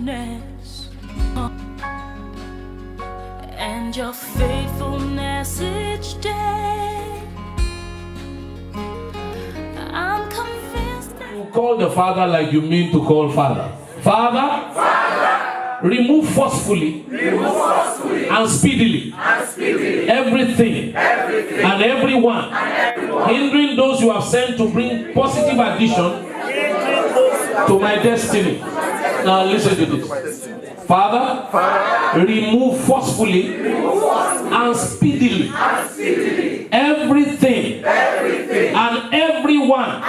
goodness and your faithfulness each day. I'm convinced that you call the Father like you mean to call Father. Father, remove forcefully and speedily everything and everyone hindering those you have sent to bring positive addition to my destiny. Now listen to this. Father, remove forcefully and speedily everything and everyone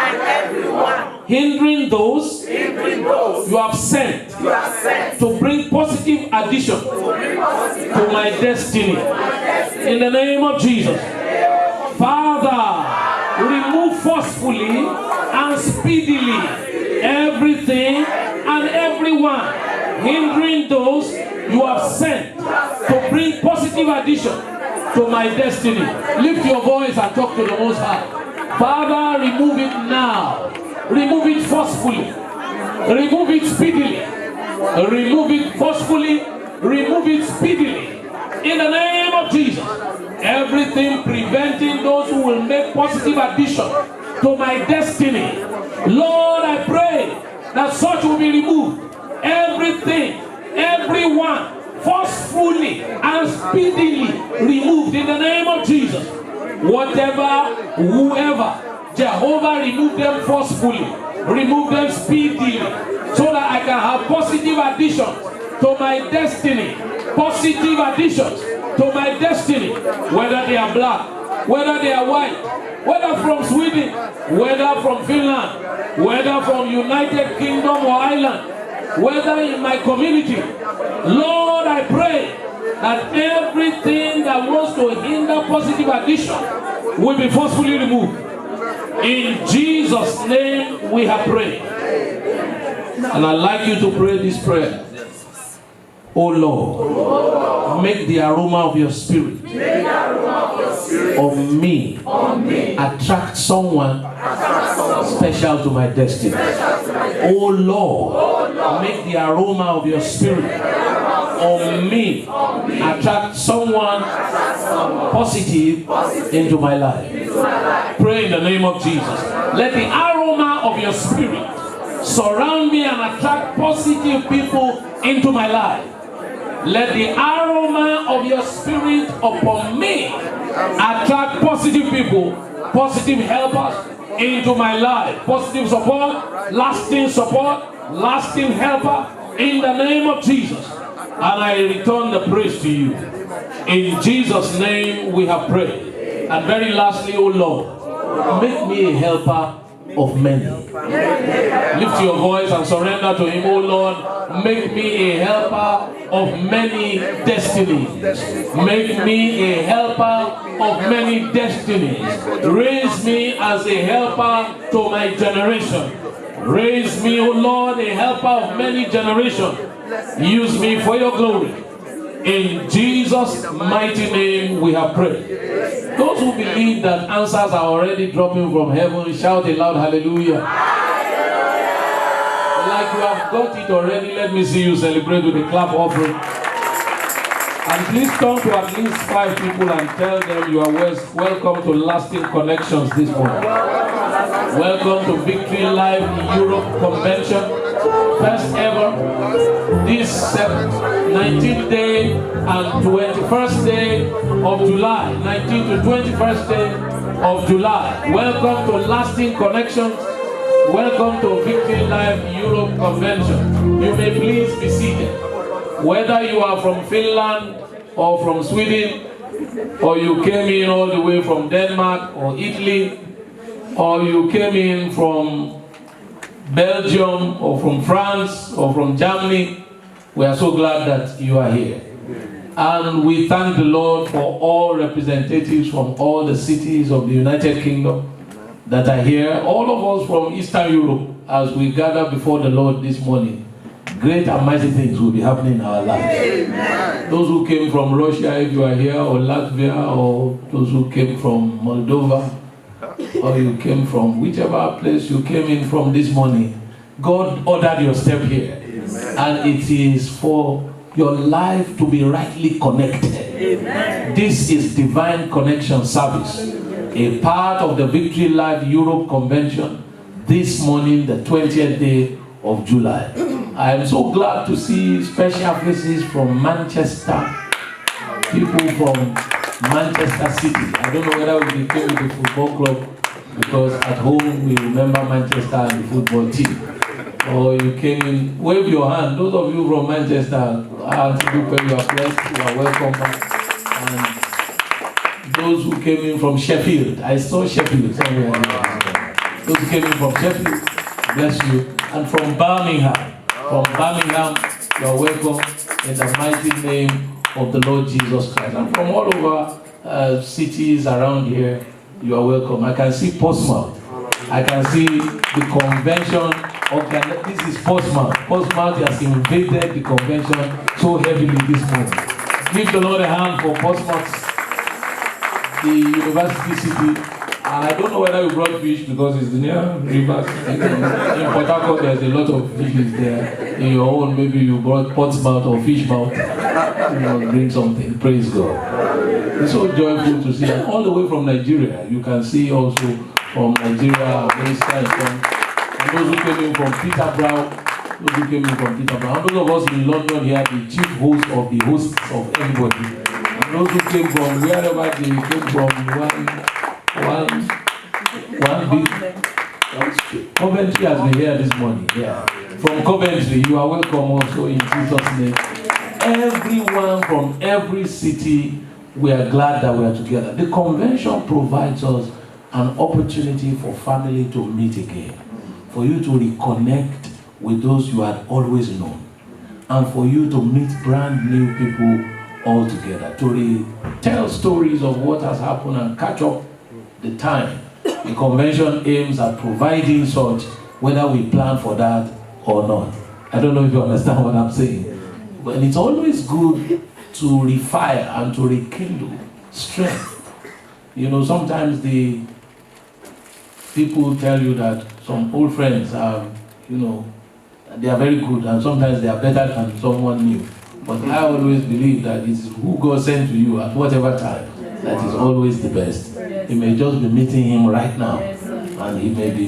hindering those you have sent to bring positive addition to my destiny. In the name of Jesus. Father, remove forcefully and speedily everything and everyone hindering those you have sent to bring positive addition to my destiny. Lift your voice and talk to the Most High. Father, remove it now. Remove it forcefully. Remove it speedily. Remove it forcefully. Remove it speedily. In the name of Jesus. Everything preventing those who will make positive addition to my destiny. Lord, I pray that such will be removed. Everything, everyone, forcefully and speedily removed in the name of Jesus. Whatever, whoever, Jehovah, remove them forcefully, remove them speedily, so that I can have positive addition to my destiny. Positive additions to my destiny, whether they are black, whether they are white, whether from Sweden, whether from Finland, whether from United Kingdom or Ireland, whether in my community. Lord, I pray that everything that wants to hinder positive addition will be forcefully removed. In Jesus' name we have prayed. And I'd like you to pray this prayer. Oh Lord, make the aroma of your spirit of me attract someone special to my destiny. Oh Lord, make the aroma of your spirit of me attract someone positive into my life. Pray in the name of Jesus. Let the aroma of your spirit surround me and attract positive people into my life. Let the aroma of your spirit upon me attract positive people, positive helpers into my life. Positive support, lasting helper in the name of Jesus. And I return the praise to you. In Jesus' name we have prayed. And very lastly, oh Lord, make me a helper of many. Lift your voice and surrender to him. Oh Lord, make me a helper of many destinies. Make me a helper of many destinies. Raise me as a helper to my generation. Raise me, oh Lord, a helper of many generations. Use me for your glory. In Jesus' mighty name we have prayed. Those who believe that answers are already dropping from heaven, shout a loud hallelujah. Like you have got it already, let me see you celebrate with a clap offering. And please turn to at least 5 people and tell them you are welcome to Lasting Connections this morning. Welcome to Victory Life Europe Convention. First ever, this 19th day and 21st day of July, 19th to 21st day of July. Welcome to Lasting Connections. Welcome to Victory Life Europe Convention. You may please be seated. Whether you are from Finland or from Sweden, or you came in all the way from Denmark or Italy, or you came in from Belgium or from France or from Germany, we are so glad that you are here. And we thank the Lord for all representatives from all the cities of the United Kingdom that are here, all of us from Eastern Europe, as we gather before the Lord this morning. Great and mighty things will be happening in our lives. Amen. Those who came from Russia, if you are here, or Latvia, or those who came from Moldova, or you came from whichever place you came in from this morning, God ordered your step here. And it is for your life to be rightly connected. This is Divine Connection Service, a part of the Victory Life Europe Convention this morning, the 20th day of July. I am so glad to see special faces from Manchester, people from Manchester City. I don't know whether we came with the football club, because at home we remember Manchester and the football team. Or you came in, wave your hand. Those of you from Manchester, you are blessed, you are welcome back. And those who came in from Sheffield, I saw Sheffield somewhere. Those who came in from Sheffield, bless you. And from Birmingham, you are welcome in the mighty name of the Lord Jesus Christ. And from all over cities around here, you are welcome. I can see Portsmouth. I can see the convention. Okay, this is Portsmouth. Portsmouth has invaded the convention so heavily this morning. Give the Lord a hand for Portsmouth, the university city. And I don't know whether you brought fish because it's near rivers. In Port Harcourt, there's a lot of fishes there. In your own, maybe you brought Portsmouth or Fishmouth. Bring something. Praise God. It's so joyful to see. And all the way from Nigeria, you can see also from Nigeria, and those who came in from Peterborough, and those of us in London here, the chief host of the hosts of everybody. And those who came from wherever they came from, one big Coventry has been here this morning. Yeah. From Coventry, you are welcome also in Jesus' name. Everyone from every city, we are glad that we are together. The convention provides us an opportunity for family to meet again, for you to reconnect with those you had always known, and for you to meet brand new people all together, to tell stories of what has happened and catch up the time. The convention aims at providing such, whether we plan for that or not. I don't know if you understand what I'm saying. But it's always good to refire and to rekindle strength. You know, sometimes the people tell you that some old friends are, they are very good, and sometimes they are better than someone new. But I always believe that it's who God sent to you at whatever time that is always the best. You may just be meeting him right now, and he may be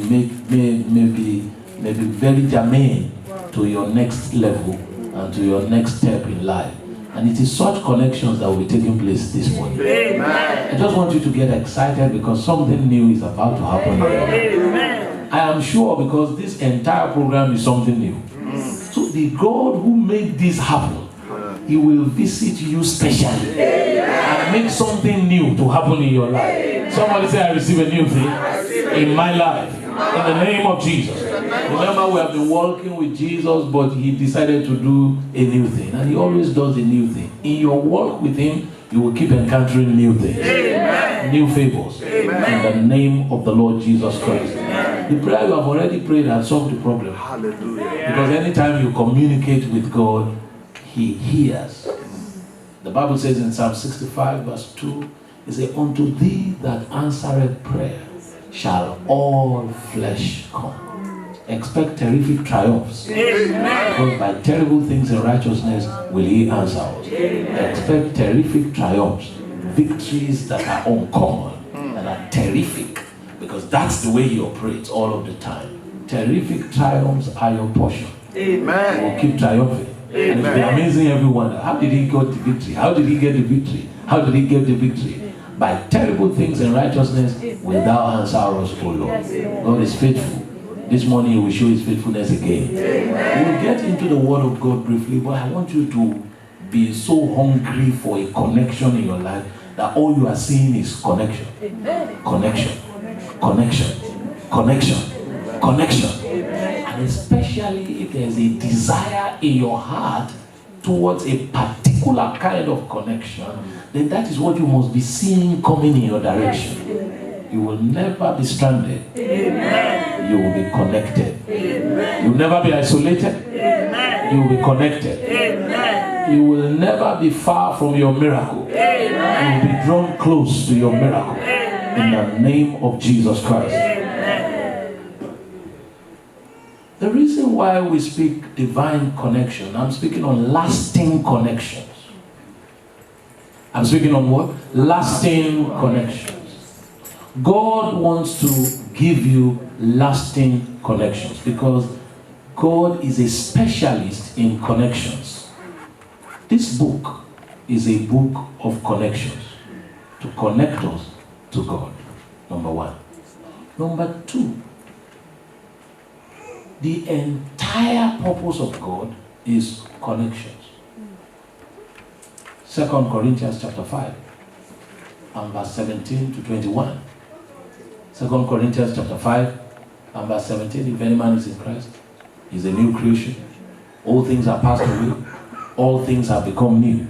very germane to your next level and to your next step in life. And it is such connections that will be taking place this morning. Amen. I just want you to get excited because something new is about to happen. Amen. I am sure because this entire program is something new. So the God who made this happen, he will visit you specially and make something new to happen in your life. Somebody say, I receive a new thing in my life. In the name of Jesus. Remember, we have been walking with Jesus, but he decided to do a new thing. And he always does a new thing. In your walk with him, you will keep encountering new things. Amen. New favors. Amen. In the name of the Lord Jesus Christ. Amen. The prayer you have already prayed has solved the problem. Hallelujah. Because anytime you communicate with God, he hears. The Bible says in Psalm 65 verse 2, it says, unto thee that answereth prayer shall all flesh come. Expect terrific triumphs. Amen. Because by terrible things in righteousness will he answer us. Amen. Expect terrific triumphs. Victories that are uncommon and are terrific. Because that's the way he operates all of the time. Terrific triumphs are your portion. Amen. We'll keep triumphing. Amen. And it will be amazing everyone. How did he get the victory? How did he get the victory? How did he get the victory? By terrible things in righteousness will thou answer us, O Lord. God is faithful. This morning he will show his faithfulness again. Amen. We'll get into the word of God briefly, but I want you to be so hungry for a connection in your life that all you are seeing is connection. Connection. Connection. Connection. Connection. And especially if there's a desire in your heart towards a particular kind of connection, then that is what you must be seeing coming in your direction. You will never be stranded. Amen. You will be connected. Amen. You will never be isolated. Amen. You will be connected. Amen. You will never be far from your miracle. Amen. You will be drawn close to your miracle. Amen. In the name of Jesus Christ. Amen. The reason why we speak divine connection, I'm speaking on lasting connections. I'm speaking on what? Lasting connections. God wants to give you lasting connections because God is a specialist in connections. This book is a book of connections to connect us to God. Number one. Number two, the entire purpose of God is connections. 2 Corinthians chapter 5 and verse 17 to 21. 2 Corinthians chapter 5 and verse 17, if any man is in Christ, he is a new creation. All things are passed away. All things have become new.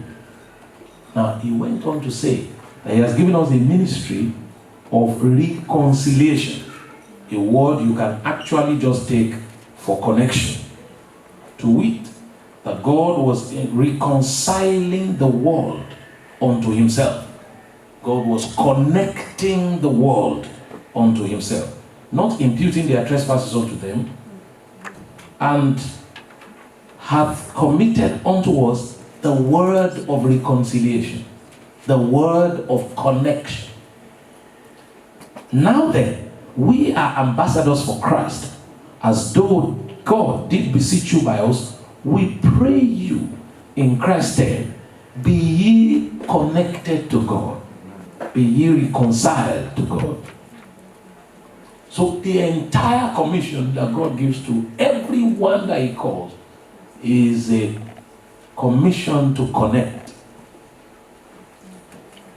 Now, he went on to say that he has given us a ministry of reconciliation. A word you can actually just take for connection. To wit, that God was reconciling the world unto himself. God was connecting the world unto himself. Not imputing their trespasses unto them, and hath committed unto us the word of reconciliation, the word of connection. Now then, we are ambassadors for Christ, as though God did beseech you by us. We pray you in Christ's stead, be ye connected to God, be ye reconciled to God. So the entire commission that God gives to everyone that he calls is a commission to connect.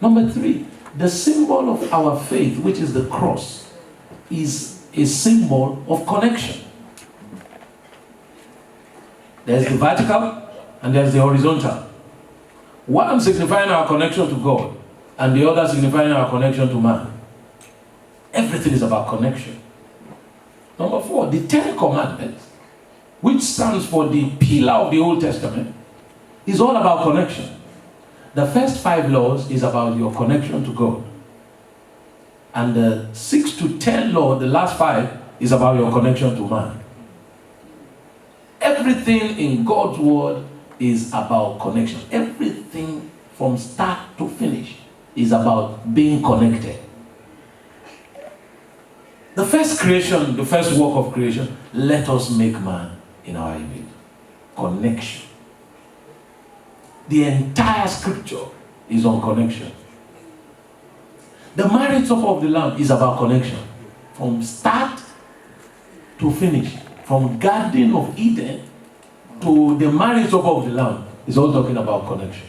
Number three, the symbol of our faith, which is the cross, is a symbol of connection. There's the vertical and there's the horizontal. One signifying our connection to God and the other signifying our connection to man. Everything is about connection. Number four, the Ten Commandments, which stands for the pillar of the Old Testament, is all about connection. The first 5 laws is about your connection to God. And the 6 to 10 law, the last 5, is about your connection to man. Everything in God's word is about connection. Everything from start to finish is about being connected. The first creation, the first work of creation, let us make man in our image. Connection. The entire scripture is on connection. The marriage supper of the Lamb is about connection. From start to finish. From Garden of Eden to the marriage supper of the Lamb is all talking about connection.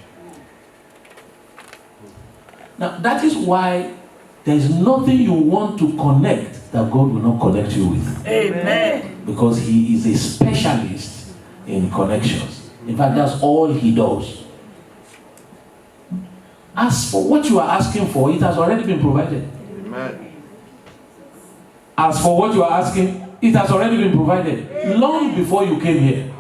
Now that is why there is nothing you want to connect that God will not connect you with. Amen. Because he is a specialist in connections. In fact, that's all he does. As for what you are asking for, it has already been provided. Amen. As for what you are asking, it has already been provided long before you came here.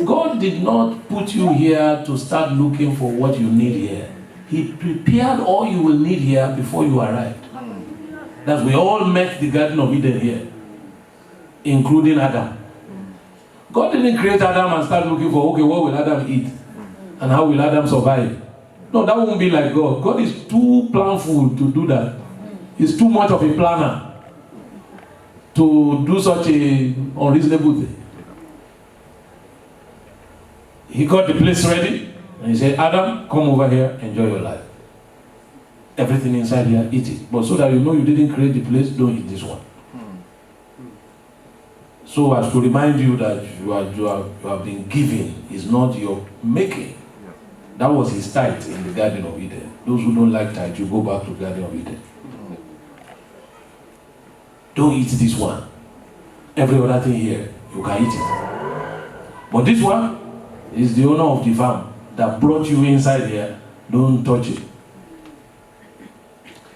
God did not put you here to start looking for what you need here. He prepared all you will need here before you arrived. That we all met the Garden of Eden here, including Adam. God didn't create Adam and start looking for, okay, what will Adam eat? And how will Adam survive? No, that won't be like God. God is too planful to do that. He's too much of a planner to do such a unreasonable thing. He got the place ready and he said, Adam, come over here, enjoy your life. Everything inside here, eat it. But so that you know you didn't create the place, don't eat this one. So as to remind you that you have been given is not your making. That was his tithe in the Garden of Eden. Those who don't like tithe, you go back to the Garden of Eden. Don't eat this one. Every other thing here, you can eat it. But this one is the owner of the farm that brought you inside here. Don't touch it.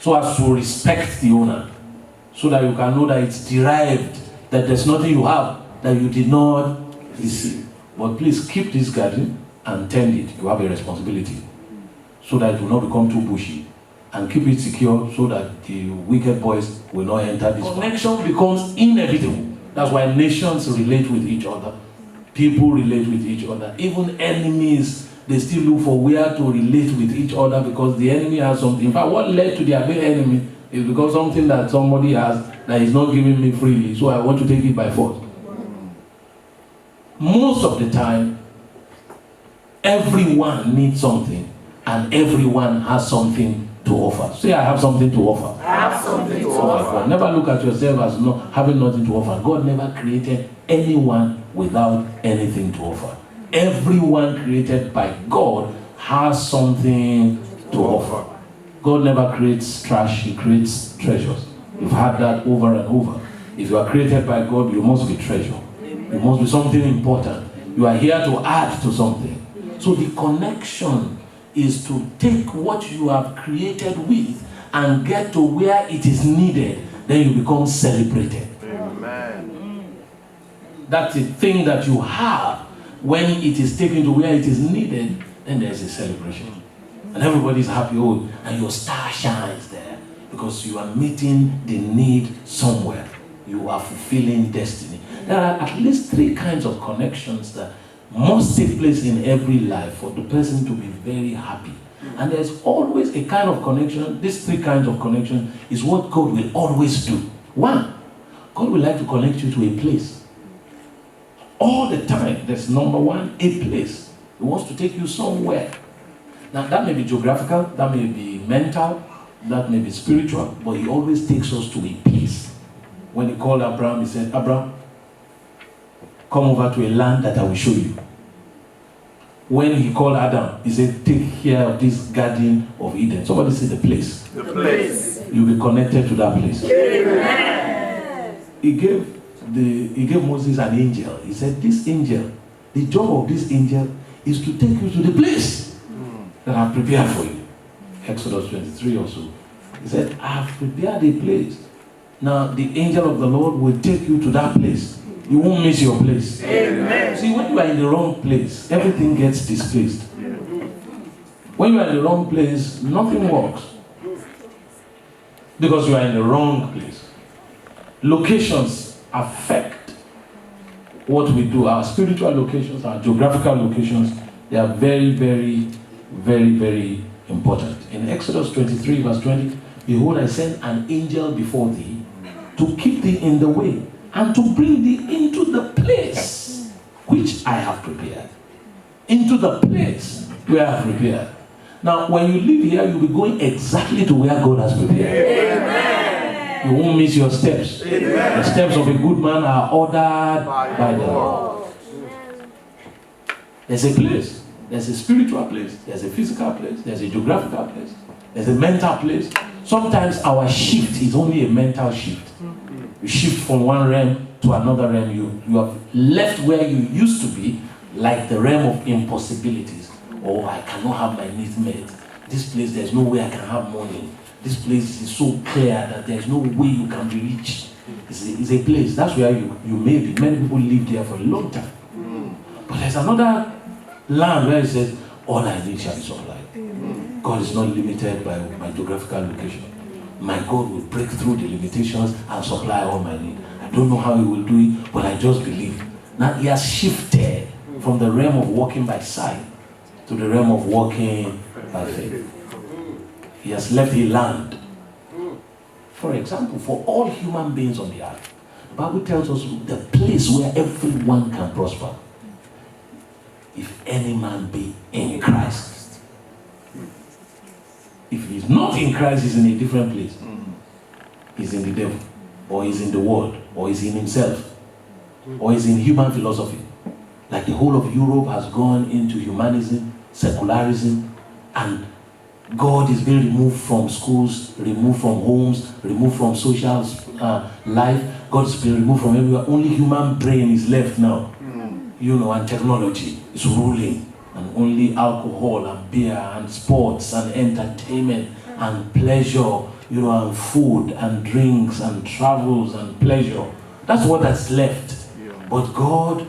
So as to respect the owner, so that you can know that it's derived, that there's nothing you have that you did not receive. But please keep this garden and tend it. You have a responsibility, so that it will not become too bushy, and keep it secure so that the wicked boys will not enter this. Connection becomes inevitable That's why nations relate with each other. People relate with each other. Even enemies, they still look for where to relate with each other because the enemy has something. In fact, what led to their main enemy is because something that somebody has that is not giving me freely, so I want to take it by force. Most of the time, everyone needs something and everyone has something to offer. Say, I have something to offer. I have something to offer. Never look at yourself as not having nothing to offer. God never created anyone without anything to offer. Everyone created by God has something to offer. God never creates trash, He creates treasures. You've had that over and over. If you are created by God, you must be treasure. You must be something important. You are here to add to something. So the connection is to take what you have created with and get to where it is needed. Then you become celebrated. Amen. That's the thing that you have. When it is taken to where it is needed, then there's a celebration. And everybody's happy, oh, and your star shines there because you are meeting the need somewhere. You are fulfilling destiny. There are at least 3 kinds of connections that must take place in every life for the person to be very happy. And there's always a kind of connection. These 3 kinds of connection is what God will always do. 1, God will like to connect you to a place. All the time, there's number 1, a place. He wants to take you somewhere. Now that may be geographical, that may be mental, that may be spiritual, but He always takes us to a place. When He called Abraham, He said, Abraham, come over to a land that I will show you. When He called Adam, He said, take care of this garden of Eden. Somebody say the place. The place. You'll be connected to that place. Amen. He gave Moses an angel. He said, this angel, the job of this angel is to take you to the place that I've prepared for you. Exodus 23 or so. He said, I've prepared a place. Now the angel of the Lord will take you to that place. You won't miss your place. Amen. See, when you are in the wrong place, everything gets displaced. When you are in the wrong place, nothing works. Because you are in the wrong place. Locations affect what we do. Our spiritual locations, our geographical locations, they are very, very, very, very important. In Exodus 23 verse 20, behold, I send an angel before thee to keep thee in the way and to bring thee into the place which I have prepared. Into the place where I have prepared. Now, when you live here, you'll be going exactly to where God has prepared. Amen. You won't miss your steps. Amen. The steps of a good man are ordered by the Lord. There's a place. There's a spiritual place. There's a physical place. There's a geographical place. There's a mental place. Sometimes our shift is only a mental shift. You shift from one realm to another realm. You have left where you used to be, like the realm of impossibilities. Oh, I cannot have my needs met. This place, there's no way I can have money. This place is so clear that there's no way you can be reached. It's a place. That's where you may be. Many people live there for a long time. But there's another land where it says, all I need shall be supplied. God is not limited by my geographical location. My God will break through the limitations and supply all my need. I don't know how He will do it, but I just believe. Now He has shifted from the realm of walking by sight to the realm of walking by faith. He has left a land. For example, for all human beings on the earth, the Bible tells us the place where everyone can prosper. If any man be in Christ. If he's not in Christ, he's in a different place. He's in the devil, or he's in the world, or he's in himself, or he's in human philosophy. Like the whole of Europe has gone into humanism, secularism, and God is being removed from schools, removed from homes, removed from social life. God is being removed from everywhere. Only human brain is left now. And technology is ruling. And only alcohol and beer and sports and entertainment and pleasure, and food and drinks and travels and pleasure. That's what that's left. But God,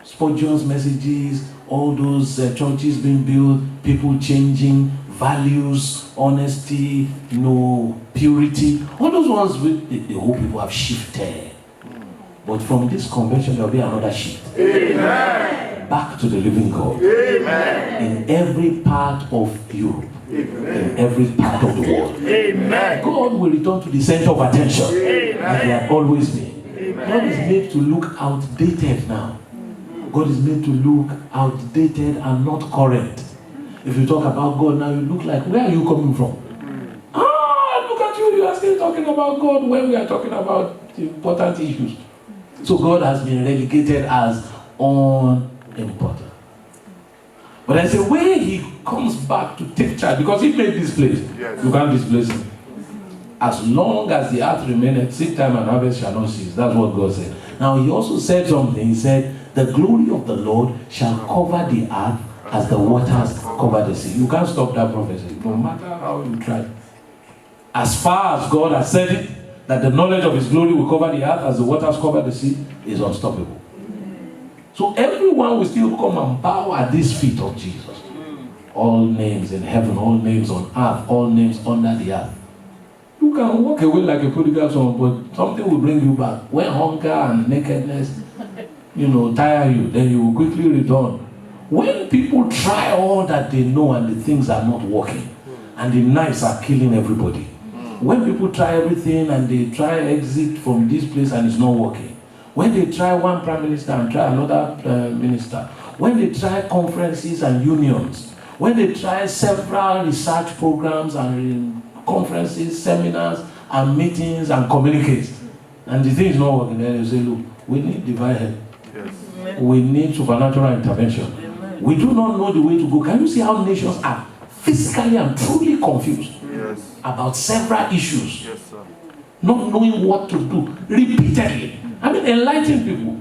Spurgeon's messages, all those churches being built, people changing, values, honesty, purity, all those ones, the whole people have shifted. But from this convention, there will be another shift. Amen. Back to the living God. Amen. In every part of Europe. In every part of the world. Amen. God will return to the center of attention. Like he had always been. Amen. God is made to look outdated now. God is made to look outdated and not current. If you talk about God now, you look like, where are you coming from? Look at you, you are still talking about God when we are talking about important issues. So God has been relegated as unimportant. But there's a way he comes back to take charge, because he made this place. Yes. You can't displace him. As long as the earth remaineth, seed time and harvest shall not cease. That's what God said. Now he also said something. He said, the glory of the Lord shall cover the earth as the waters cover the sea. You can't stop that prophecy, no matter how you try. As far as God has said it, that the knowledge of his glory will cover the earth as the waters cover the sea, is unstoppable. So everyone will still come and bow at these feet of Jesus. All names in heaven, all names on earth, all names under the earth. You can walk away like a prodigal son, but something will bring you back. When hunger and nakedness, tire you, then you will quickly return. When people try all that they know and the things are not working, and the knives are killing everybody. When people try everything and they try exit from this place and it's not working. When they try one prime minister and try another minister. When they try conferences and unions. When they try several research programs and conferences, seminars and meetings and communicates. And the thing is not working, then you say, look, we need divine help. Yes. We need supernatural intervention. We do not know the way to go. Can you see how nations are physically and truly confused? Yes. About several issues, Yes, sir. not knowing what to do repeatedly. Enlighten people.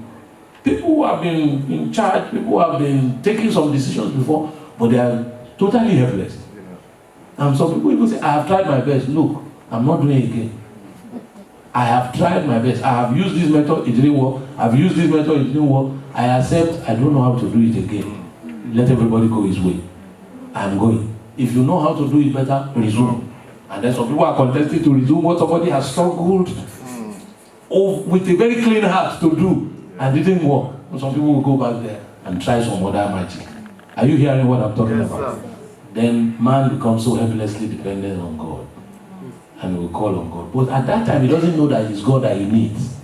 People who have been in charge, people who have been taking some decisions before, but they are totally helpless. Yeah. And some people even say, I have tried my best. Look, I'm not doing it again. I have tried my best. I have used this method, it didn't work. I've used this method, it didn't work. I accept, I don't know how to do it again. Let everybody go his way. I'm going. If you know how to do it better, resume. And then some people are contesting to resume what somebody has struggled with a very clean heart to do and didn't work. And some people will go back there and try some other magic. Are you hearing what I'm talking about? Sir. Then man becomes so helplessly dependent on God. And he will call on God. But at that time, he doesn't know that it's God that he needs.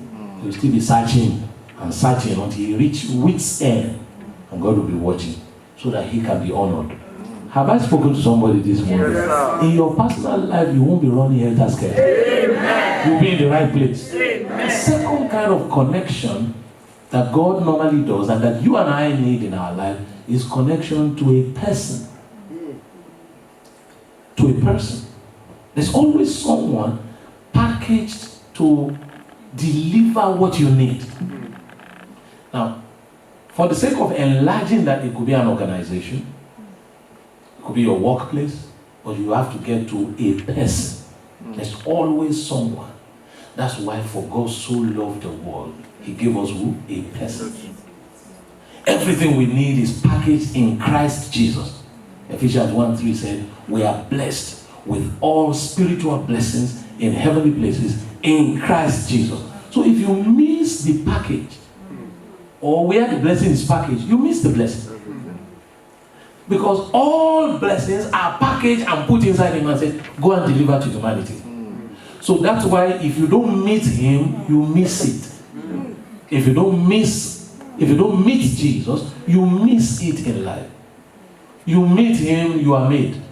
He will still be searching and searching until he reaches wit's end. And God will be watching so that he can be honored. Have I spoken to somebody this morning? Yes, In your personal life, you won't be running helter-skelter. You'll be in the right place. The second kind of connection that God normally does and that you and I need in our life is connection to a person. To a person. There's always someone packaged to deliver what you need. Now, for the sake of enlarging that, it could be an organization, it could be your workplace, but you have to get to a person. There's always someone. That's why for God so loved the world, he gave us who? A person. Everything we need is packaged in Christ Jesus. Ephesians 1:3 said, we are blessed with all spiritual blessings in heavenly places in Christ Jesus. So if you miss the package, or where the blessing is packaged, you miss the blessing. Because all blessings are packaged and put inside him and said, go and deliver to humanity. So that's why if you don't meet him, you miss it. If you don't meet Jesus, you miss it in life. You meet him, you are made.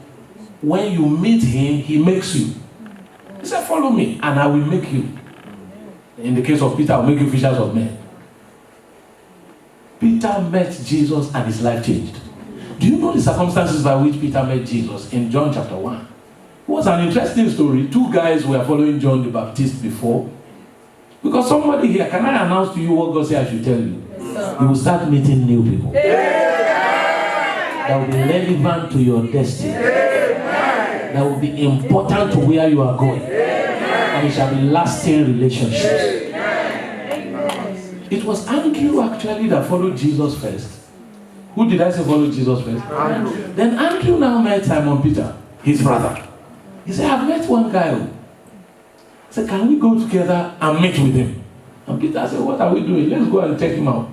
When you meet him, he makes you. He said, follow me and I will make you. In the case of Peter, I will make you fishers of men. Peter met Jesus and his life changed. Do you know the circumstances by which Peter met Jesus in John chapter 1? It was an interesting story. Two guys were following John the Baptist before. Because somebody here, can I announce to you what God said I should tell you? You will start meeting new people. That will be relevant to your destiny. That will be important to where you are going. And it shall be lasting relationships. It was Andrew actually that followed Jesus first. Who did I say followed Jesus first? Andrew. Then Andrew now met Simon Peter, his brother. He said, I've met one guy. He said, can we go together and meet with him? And Peter said, what are we doing? Let's go and check him out.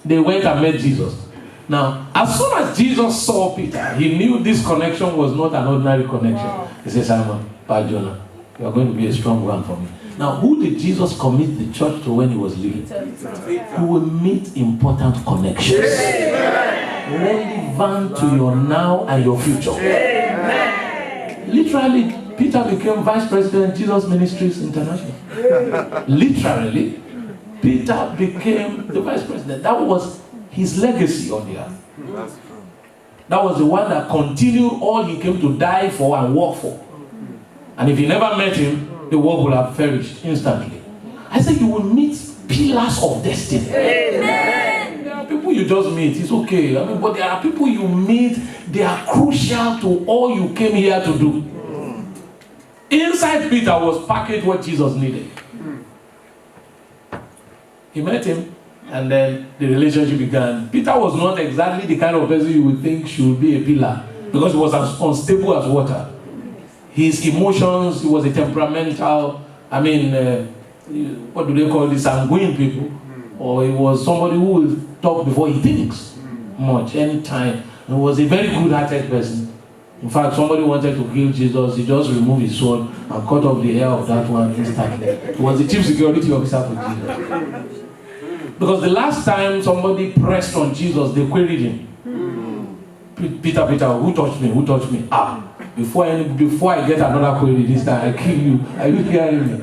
They went and met Jesus. Now, as soon as Jesus saw Peter, he knew this connection was not an ordinary connection. Wow. He said, Simon, Jonah, you are going to be a strong one for me. Now, who did Jesus commit the church to when he was leaving? You will meet important connections. Relevant to your now and your future. Literally, Peter became vice president of Jesus Ministries International. Literally, Peter became the vice president. That was his legacy on the earth. That was the one that continued all he came to die for and work for. And if you never met him, the world would have perished instantly. I said you will meet pillars of destiny. Amen. There are people you just meet, it's okay. I mean, but there are people you meet, they are crucial to all you came here to do. Inside Peter was packaged what Jesus needed. He met him, and then the relationship began. Peter was not exactly the kind of person you would think should be a pillar, because he was as unstable as water. His emotions, he was a temperamental, what do they call this, sanguine people? Or he was somebody who will talk before he thinks much, anytime. He was a very good-hearted person. In fact, somebody wanted to kill Jesus, he just removed his sword and cut off the hair of that one instantly. He was the chief security officer for Jesus. Because the last time somebody pressed on Jesus, they queried him. Peter, who touched me? Who touched me? Before I get another query this time, I kill you. Are you hearing me?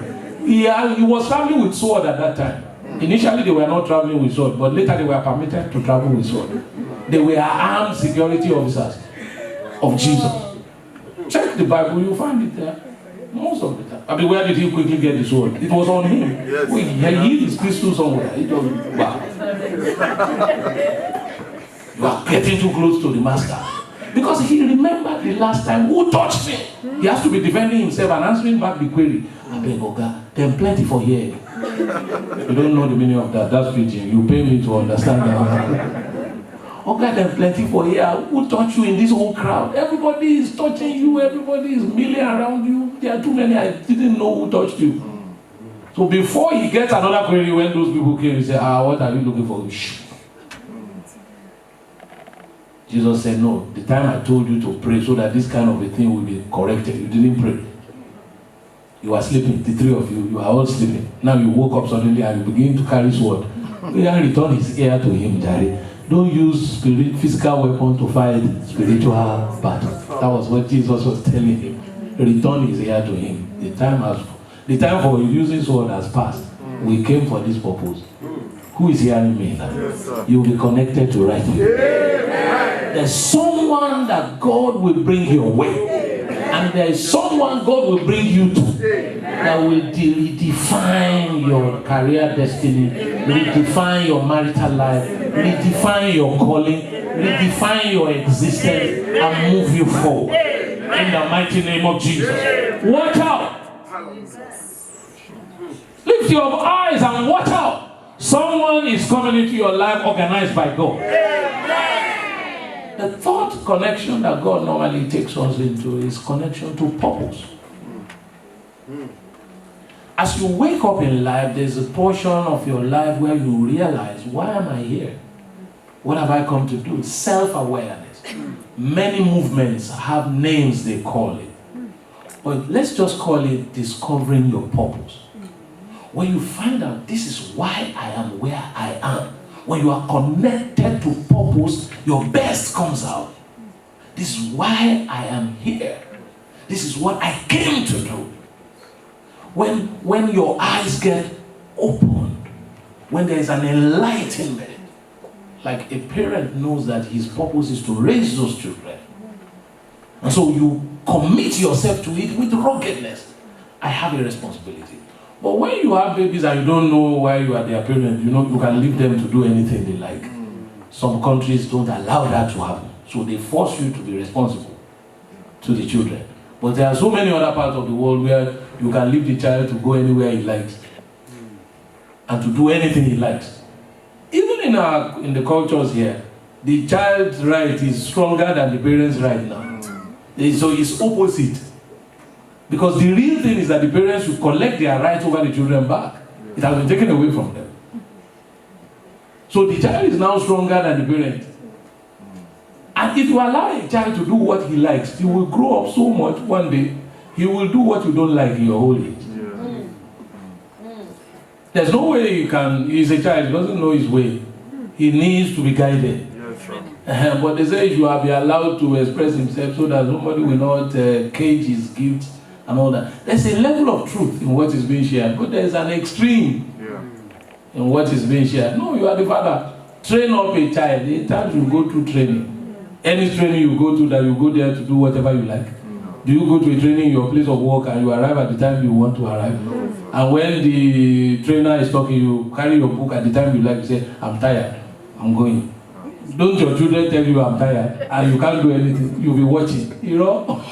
He was traveling with sword at that time. Initially, they were not traveling with sword, but later they were permitted to travel with sword. They were armed security officers of Jesus. Check the Bible, you'll find it there. Most of the time. Where did he quickly get the sword? It was on him. Yes. He hid his pistol somewhere. It was, wow. You are getting too close to the master. Because he remembered the last time, who touched me? He has to be defending himself and answering back the query. I beg, Oga, then plenty for here. You don't know the meaning of that. That's preaching. You pay me to understand that. Oga, then plenty for here. Who touched you in this whole crowd? Everybody is touching you. Everybody is milling around you. There are too many. I didn't know who touched you. So before he gets another query, when those people came, he said, what are you looking for? Shh. Jesus said, no, the time I told you to pray so that this kind of a thing will be corrected, you didn't pray. You are sleeping, the three of you are all sleeping. Now you woke up suddenly and you begin to carry sword. We then return his ear to him, Jare. Don't use physical weapon to fight spiritual battle. That was what Jesus was telling him. Return his ear to him. The time for using sword has passed. We came for this purpose. Who is hearing me now? Yes, you will be connected to right here. There's someone that God will bring your way. And there is someone God will bring you to that will redefine your career destiny, redefine your marital life, redefine your calling, redefine your existence, and move you forward. In the mighty name of Jesus. Watch out. Lift your eyes and watch out. Someone is coming into your life organized by God. The third connection that God normally takes us into is connection to purpose. As you wake up in life, there's a portion of your life where you realize, why am I here? What have I come to do? Self-awareness. Many movements have names they call it. But let's just call it discovering your purpose. When you find out this is why I am where I am, when you are connected to purpose, your best comes out. This is why I am here. This is what I came to do. When your eyes get opened, when there is an enlightenment, like a parent knows that his purpose is to raise those children. And so you commit yourself to it with ruggedness. I have a responsibility. But when you have babies and you don't know why you are their parent, you can leave them to do anything they like. Some countries don't allow that to happen. So they force you to be responsible to the children. But there are so many other parts of the world where you can leave the child to go anywhere he likes and to do anything he likes. Even in the cultures here, the child's right is stronger than the parent's right now. So it's opposite. Because the real thing is that the parents should collect their rights over the children back. It has been taken away from them. So the child is now stronger than the parent. And if you allow a child to do what he likes, he will grow up so much one day, he will do what you don't like in your whole age. There's no way you can, he's a child, he doesn't know his way. He needs to be guided. But they say you will be allowed to express himself so that somebody will not cage his gifts and all that. There's a level of truth in what is being shared, but there's an extreme in what is being shared. No, you are the father. Train up a child. A child will go through training. Any training you go to, that you go there to do whatever you like. Do you go to a training in your place of work and you arrive at the time you want to arrive? And when the trainer is talking, you carry your book at the time you like, you say, I'm tired, I'm going. Don't your children tell you I'm tired and you can't do anything? You'll be watching, you know?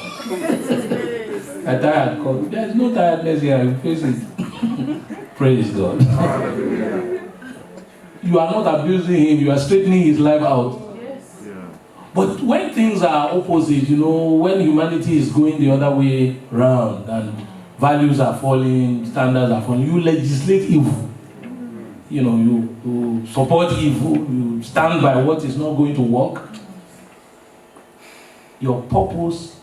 I'm tired. There's no tiredness here, you face it. Praise God. You are not abusing him, you are straightening his life out. But when things are opposite, you know, when humanity is going the other way round and values are falling, standards are falling, you legislate evil. You know, you support evil, you stand by what is not going to work. Your purpose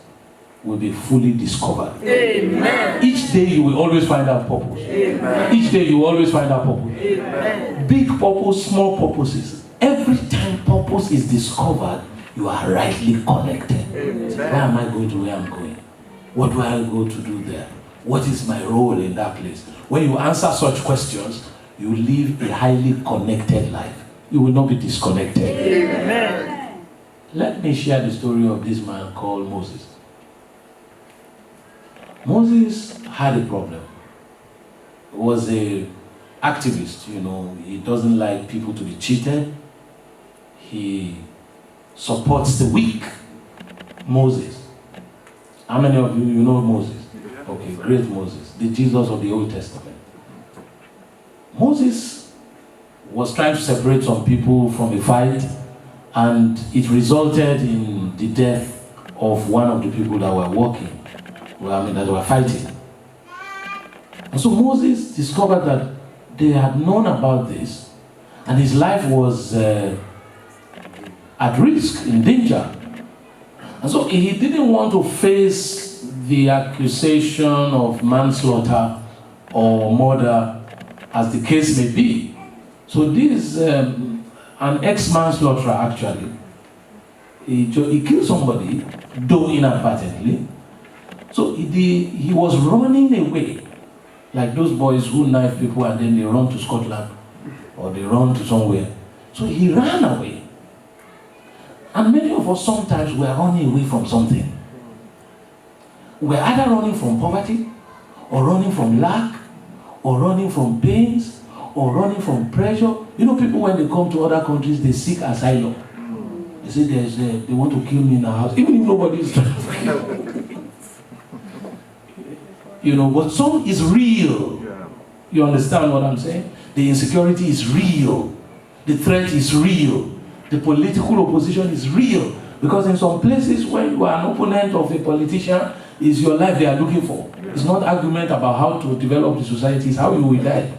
will be fully discovered. Amen. Each day you will always find out purpose. Amen. Each day you will always find out purpose. Amen. Big purpose, small purposes. Every time purpose is discovered, you are rightly connected. Amen. Where am I going to where I'm going? What do I go to do there? What is my role in that place? When you answer such questions, you live a highly connected life. You will not be disconnected. Amen. Let me share the story of this man called Moses. Moses had a problem. He was an activist, you know. He doesn't like people to be cheated. He supports the weak. Moses. How many of you know Moses? Okay, great Moses, the Jesus of the Old Testament. Moses was trying to separate some people from a fight, and it resulted in the death of one of the people that were working, that were fighting. And so Moses discovered that they had known about this, and his life was at risk, in danger. And so he didn't want to face the accusation of manslaughter or murder, as the case may be. So this, an ex-manslaughterer actually, he killed somebody, though inadvertently. So he was running away, like those boys who knife people and then they run to Scotland, or they run to somewhere. So he ran away. And many of us sometimes we are running away from something. We're either running from poverty, or running from lack, or running from pains, or running from pressure. You know, people when they come to other countries, they seek asylum. They say they want to kill me in a house, even if nobody is trying to kill. You know, but some is real. You understand what I'm saying? The insecurity is real. The threat is real. The political opposition is real. Because in some places when you are an opponent of a politician, it's your life they are looking for. It's not argument about how to develop the society, it's how you will die.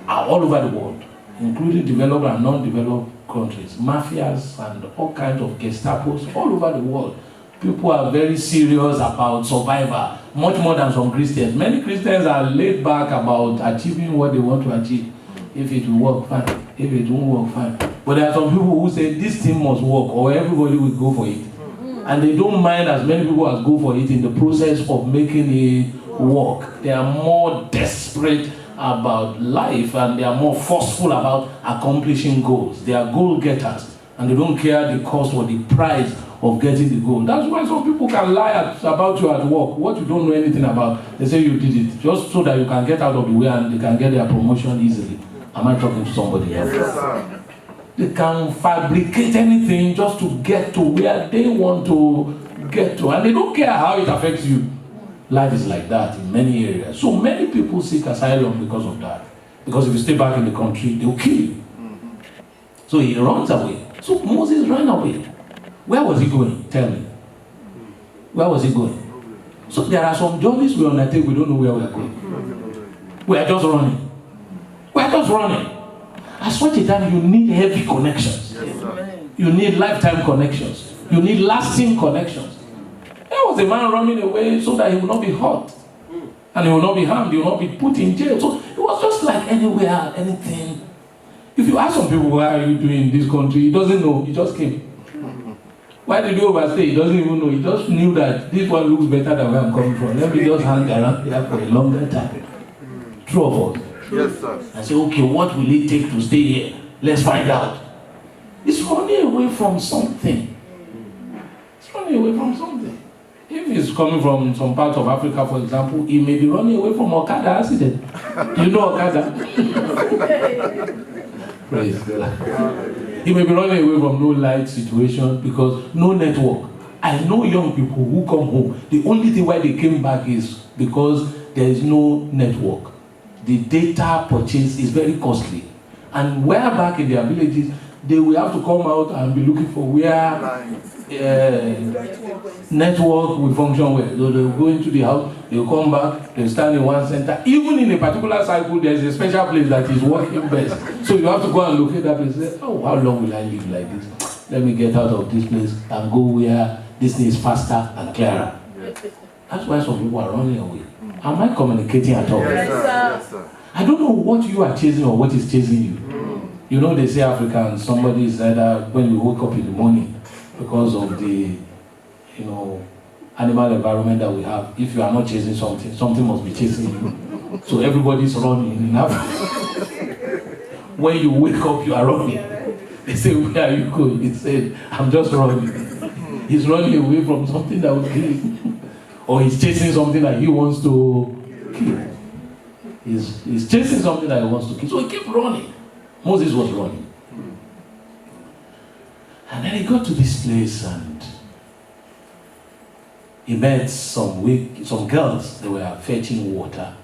All over the world, including developed and non-developed countries, mafias and all kinds of Gestapos all over the world. People are very serious about survival, much more than some Christians. Many Christians are laid back about achieving what they want to achieve. If it will work, fine. If it won't work, fine. But there are some people who say this thing must work or everybody will go for it. And they don't mind as many people as go for it in the process of making it work. They are more desperate about life and they are more forceful about accomplishing goals. They are goal getters and they don't care the cost or the price of getting the goal. That's why some people can lie about you at work, what you don't know anything about. They say you did it just so that you can get out of the way and they can get their promotion easily. Am I talking to somebody else? Yes, sir. They can fabricate anything just to get to where they want to get to. And they don't care how it affects you. Life is like that in many areas. So many people seek asylum because of that. Because if you stay back in the country, they will kill you. So he runs away. So Moses ran away. Where was he going? Tell me. Where was he going? So there are some journeys we undertake, we don't know where we are going. We are just running. We are just running. At such a time, you need heavy connections. Yes, sir. You need lifetime connections. You need lasting connections. There was a man running away so that he will not be hurt. And he will not be harmed. He will not be put in jail. So it was just like anywhere, anything. If you ask some people, why are you doing in this country? He doesn't know. He just came. Why did you overstay? He doesn't even know. He just knew that this one looks better than where I'm coming from. Let me just hang around here for a longer time. True or false? Yes, sir. I say, okay, what will it take to stay here? Let's find out. It's running away from something. It's running away from something. If he's coming from some part of Africa, for example, he may be running away from Okada accident. You know Okada? Praise God. He may be running away from no light situation because no network. I know young people who come home. The only thing why they came back is because there is no network. The data purchase is very costly. And where back in their villages, they will have to come out and be looking for where network will function well. So they will go into the house, they will come back, they will stand in one center. Even in a particular cycle, there is a special place that is working best. So you have to go and locate that place and say, oh, how long will I live like this? Let me get out of this place and go where this thing is faster and clearer. That's why some people are running away. Am I communicating at all? Yes, sir. Yes, sir. I don't know what you are chasing or what is chasing you. You know, they say Africans, somebody is either when you wake up in the morning because of the, animal environment that we have. If you are not chasing something, something must be chasing you. So everybody's running in Africa. When you wake up, you are running. They say, where are you going? He said, I'm just running. He's running away from something that will kill him. Or he's chasing something that he wants to kill. He's chasing something that he wants to kill. So he kept running. Moses was running. And then he got to this place and he met some girls. They were fetching water.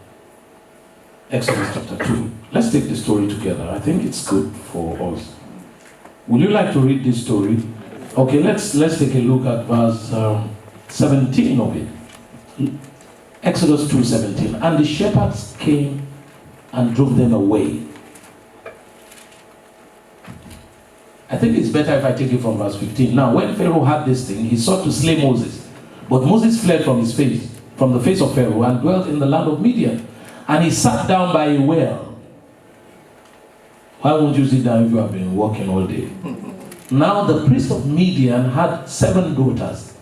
Exodus chapter 2. Let's take the story together. I think it's good for us. Would you like to read this story? Okay, let's take a look at verse 17 of it. Exodus 2:17. And the shepherds came and drove them away. I think it's better if I take it from verse 15. Now, when Pharaoh had this thing, he sought to slay Moses. But Moses fled from the face of Pharaoh, and dwelt in the land of Midian. And he sat down by a well. Why won't you sit down if you have been walking all day? Now the priest of Midian had 7 daughters,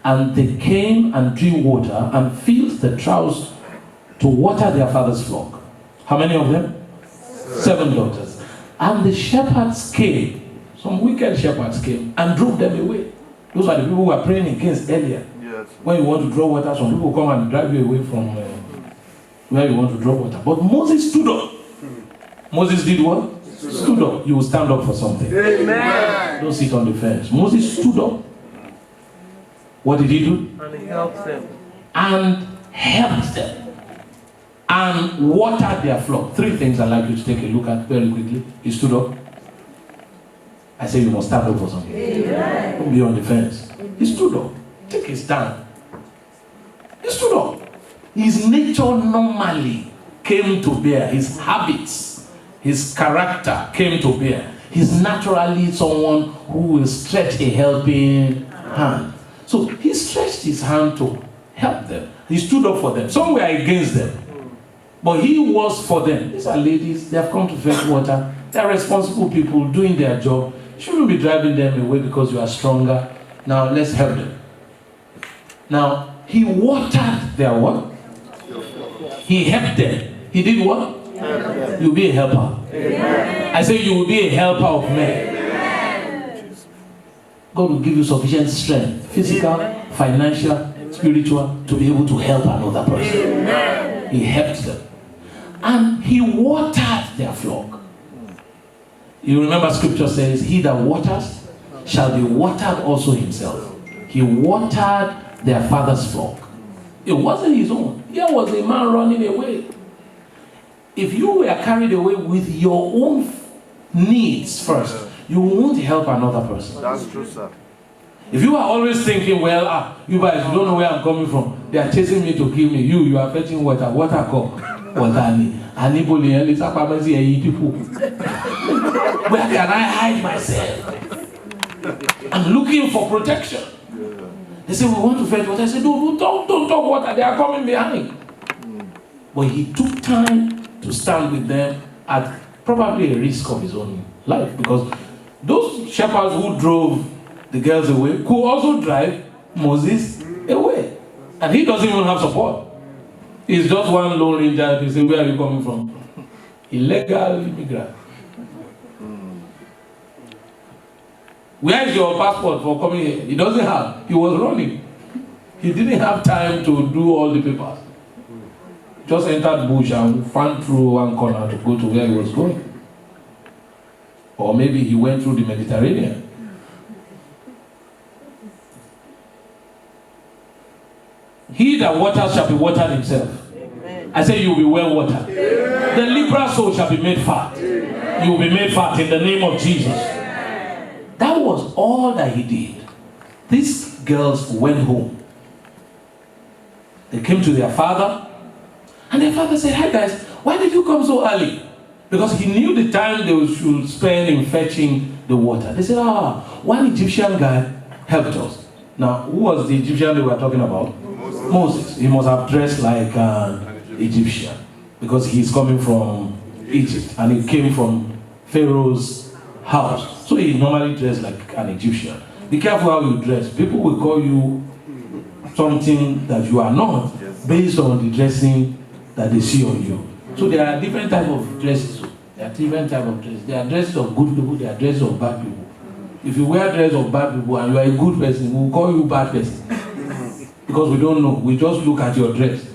and they came and drew water and filled the troughs to water their father's flock. How many of them? 7 daughters. And the shepherds came. Some wicked shepherds came and drove them away. Those are the people who were praying against earlier. Yes. When you want to draw water, some people come and drive you away from where you want to draw water. But Moses stood up. Moses did what? Stood up. You will stand up for something. Amen. Don't sit on the fence. Moses stood up. What did he do? And he helps them. And helped them. And watered their flock. 3 things I'd like you to take a look at very quickly. He stood up. I say you must stand up for something. Amen. Don't be on the fence. He stood up. Take his stand. He stood up. His nature normally came to bear. His habits, his character came to bear. He's naturally someone who will stretch a helping hand. So he stretched his hand to help them. He stood up for them. Some were against them. But he was for them. These are ladies. They have come to fetch water. They are responsible people doing their job. You shouldn't be driving them away because you are stronger. Now let's help them. Now he watered their what? He helped them. He did what? You'll be a helper. Amen. I say you will be a helper of men. Amen. God will give you sufficient strength, physical, financial, spiritual, to be able to help another person. Amen. He helped them. And he watered their flock. You remember scripture says, he that waters shall be watered also himself. He watered their father's flock. It wasn't his own. Here was a man running away. If you were carried away with your own needs first, you won't help another person. That's true, sir. If you are always thinking, well, you guys, you don't know where I'm coming from. They are chasing me to kill me. You are fetching water. Water come. Watani. Anybody else people. Where can I hide myself? I'm looking for protection. They say, we want to fetch water. I said, no, don't talk water. They are coming behind. But he took time to stand with them at probably a risk of his own life. Because those shepherds who drove the girls away could also drive Moses away. And he doesn't even have support. He's just one lone ranger. They say, where are you coming from? Illegal immigrant. Where is your passport for coming here? He doesn't have. He was running. He didn't have time to do all the papers. Just entered bush and ran through one corner to go to where he was going. Or maybe he went through the Mediterranean. He that waters shall be watered himself. Amen. I say you will be well watered. Amen. The liberal soul shall be made fat. Amen. You will be made fat in the name of Jesus. Amen. That was all that he did. These girls went home. They came to their father, and their father said, hi guys, why did you come so early? Because he knew the time they should spend in fetching the water. They said, one Egyptian guy helped us. Now, who was the Egyptian they were talking about? Moses. He must have dressed like an Egyptian because he's coming from Egypt and he came from Pharaoh's house. So he normally dressed like an Egyptian. Be careful how you dress. People will call you something that you are not based on the dressing that they see on you. So there are different types of dresses. There are different types of dresses. There are dresses of good people, there are dresses of bad people. If you wear dress of bad people and you are a good person, we will call you bad person. Because we don't know. We just look at your dress.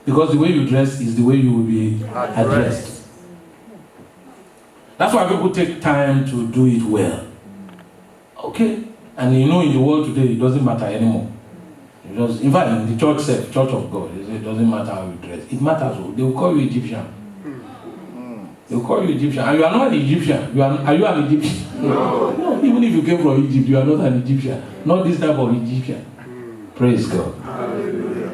Because the way you dress is the way you will be addressed. That's why people take time to do it well. Okay. And you know in the world today, it doesn't matter anymore. In fact, in the church self, Church of God, it doesn't matter how you dress. It matters. They will call you Egyptian. They will call you Egyptian. And you are not an Egyptian. Are you an Egyptian? No. Even if you came from Egypt, you are not an Egyptian. Not this type of Egyptian. Praise God. Hallelujah.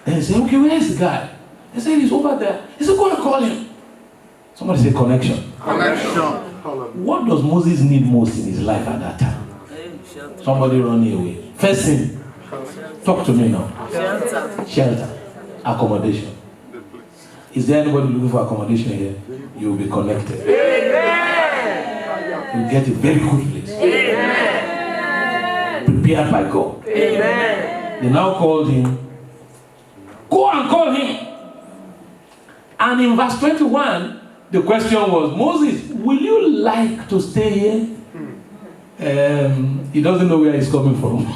And they say, okay, where is the guy? They say, he's over there. He said, go and call him. Somebody say connection. Connection. What does Moses need most in his life at that time? Somebody running away. First thing, talk to me now. Shelter. Accommodation. Is there anybody looking for accommodation here? You will be connected. Amen. You get a very good place. Amen. Prepared by God. Amen. They now called him. Go and call him. And in verse 21, the question was, Moses, will you like to stay here? He doesn't know where he's coming from.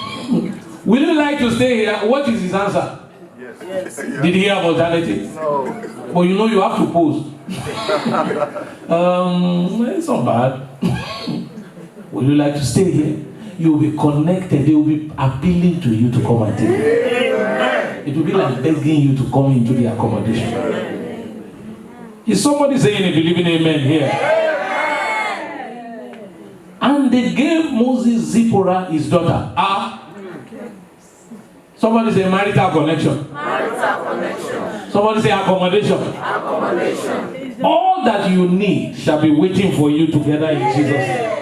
Will you like to stay here? What is his answer? Yes. Did he have alternative? No. Well, you know you have to pose. It's not bad. Will you like to stay here? You will be connected. They will be appealing to you to come and take it. It will be like begging you to come into the accommodation. Is somebody saying a believing amen here? And they gave Moses Zipporah, his daughter. Somebody say marital connection. Marital connection. Somebody say accommodation. Accommodation. All that you need shall be waiting for you together in Jesus' name.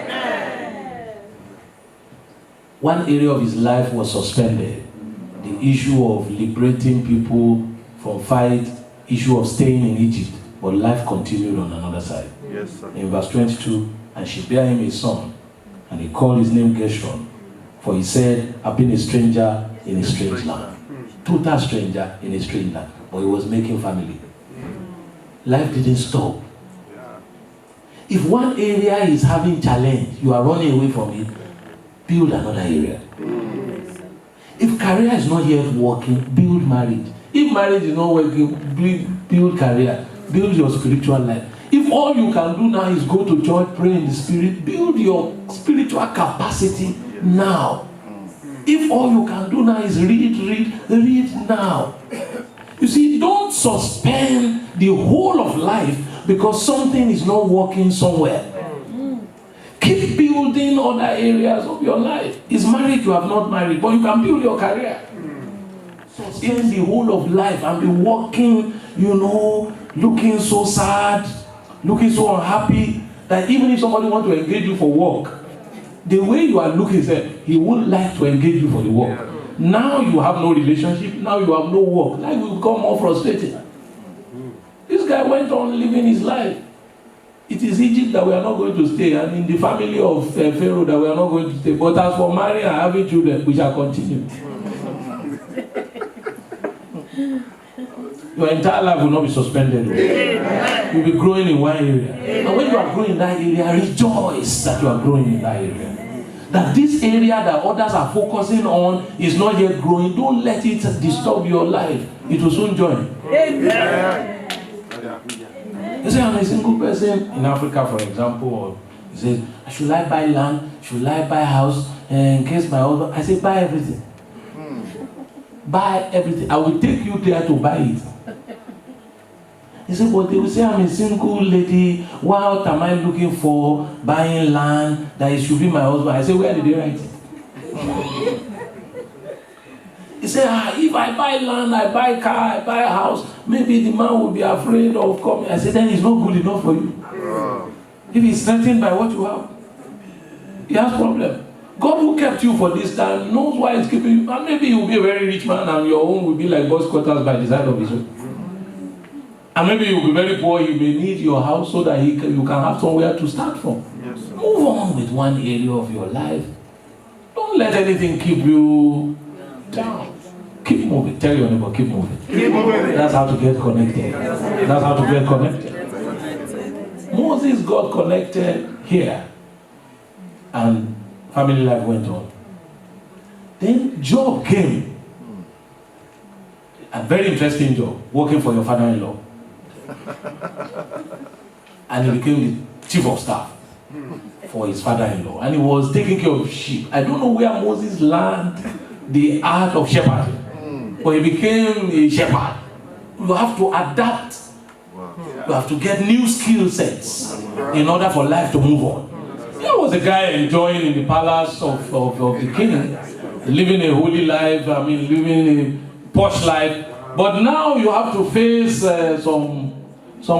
One area of his life was suspended. The issue of liberating people from fight, issue of staying in Egypt. But life continued on another side. Yes, sir. In verse 22, and she bare him a son, and he called his name Gershon, for he said, I've been a stranger in a strange land. Total stranger in a strange land. But he was making family. Life didn't stop. If one area is having challenge, you are running away from it, build another area. If career is not yet working, build marriage. If marriage is not working, build career. Build your spiritual life. If all you can do now is go to church, pray in the spirit, build your spiritual capacity now. If all you can do now is read now. You see, don't suspend the whole of life because something is not working somewhere. Keep building other areas of your life. Is married, you have not married, but you can build your career. Spend the whole of life and be walking, looking so sad, looking so unhappy, that even if somebody wants to engage you for work, the way you are looking, he won't like to engage you for the work. Now you have no relationship, now you have no work. Life will become more frustrating. This guy went on living his life. It is Egypt that we are not going to stay, and in the family of Pharaoh that we are not going to stay. But as for marrying and having children, we shall continue. Your entire life will not be suspended. You'll be growing in one area. And when you are growing in that area, rejoice that you are growing in that area. That this area that others are focusing on is not yet growing. Don't let it disturb your life. It will soon join. You say, I'm a single person in Africa, for example, or you say, should I buy land? Should I buy a house? In case my husband, I say, buy everything. Buy everything. I will take you there to buy it. He said, but they will say, I'm a single lady. What am I looking for? Buying land, that it should be my husband. I said, where did they write it? He said, if I buy land, I buy a car, I buy a house, maybe the man will be afraid of coming. I said, then it's not good enough for you. If he's threatened by what you have, he has problem. God who kept you for this time knows why he's keeping you. And maybe you'll be a very rich man and your home will be like boss quarters by the side of his own. And maybe you'll be very poor, you may need your house so that you can have somewhere to start from. Yes, move on with one area of your life. Don't let anything keep you down. Keep moving. Tell your neighbor, keep moving. Keep moving. That's how to get connected. That's how to get connected. Moses got connected here. And family life went on. Then Job came. A very interesting job, working for your father-in-law. And he became the chief of staff for his father-in-law. And he was taking care of sheep. I don't know where Moses learned the art of shepherding. But he became a shepherd. You have to adapt. You have to get new skill sets in order for life to move on. There was a guy enjoying in the palace of the king, living a holy life, living a posh life. But now you have to face some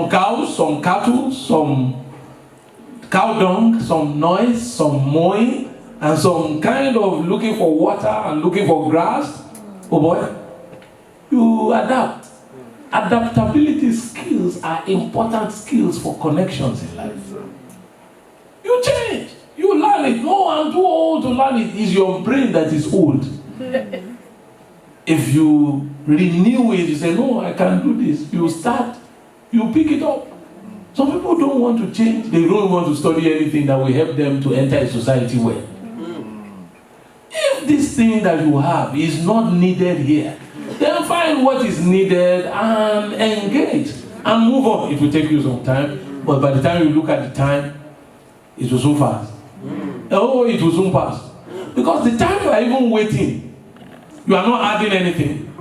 cows, some cattle, some cow dung, some noise, some mowing, and some kind of looking for water and looking for grass. Oh boy, you adapt. Adaptability skills are important skills for connections in life. You change. You learn it. No, I'm too old to learn it. It's your brain that is old. If you renew it, you say, no, I can do this. You start, you pick it up. Some people don't want to change. They don't want to study anything that will help them to enter a society well. If this thing that you have is not needed here, then find what is needed and engage and move on. It will take you some time, but by the time you look at the time, it will soon pass. Oh, it will soon pass. Because the time you are even waiting, you are not adding anything.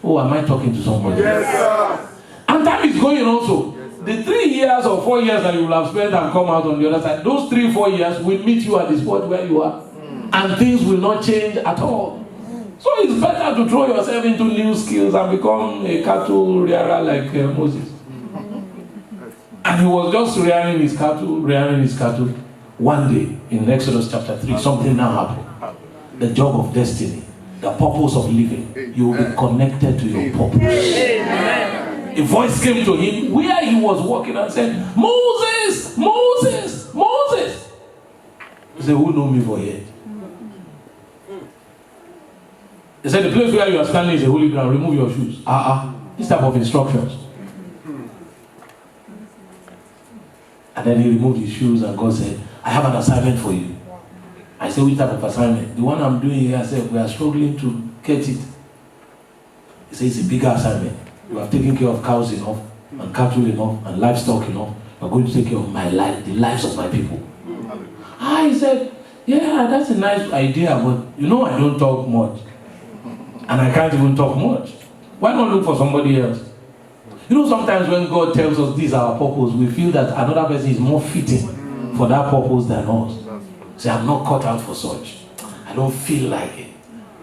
Oh, am I talking to somebody? Yes, sir. And time is going also. The 3 years or 4 years that you will have spent and come out on the other side, those 3-4 years will meet you at the spot where you are. And things will not change at all. So it's better to throw yourself into new skills and become a cattle rearer like Moses. And he was just rearing his cattle. One day, in Exodus chapter 3, something now happened. The job of destiny, the purpose of living. You will be connected to your purpose. Amen. A voice came to him where he was walking and said, Moses, Moses, Moses. He said, who know me for here? He said, the place where you are standing is a holy ground. Remove your shoes. This type of instructions. And then he removed his shoes and God said, I have an assignment for you. I said, which type of assignment? The one I'm doing here, I said, we are struggling to get it. He said, it's a bigger assignment. You have taken care of cows enough, and cattle enough, and livestock enough. You are going to take care of my life, the lives of my people. He said, yeah, that's a nice idea, but I don't talk much. And I can't even talk much. Why not look for somebody else? Sometimes when God tells us this is our purpose, we feel that another person is more fitting for that purpose than us. Say, I'm not cut out for such. I don't feel like it.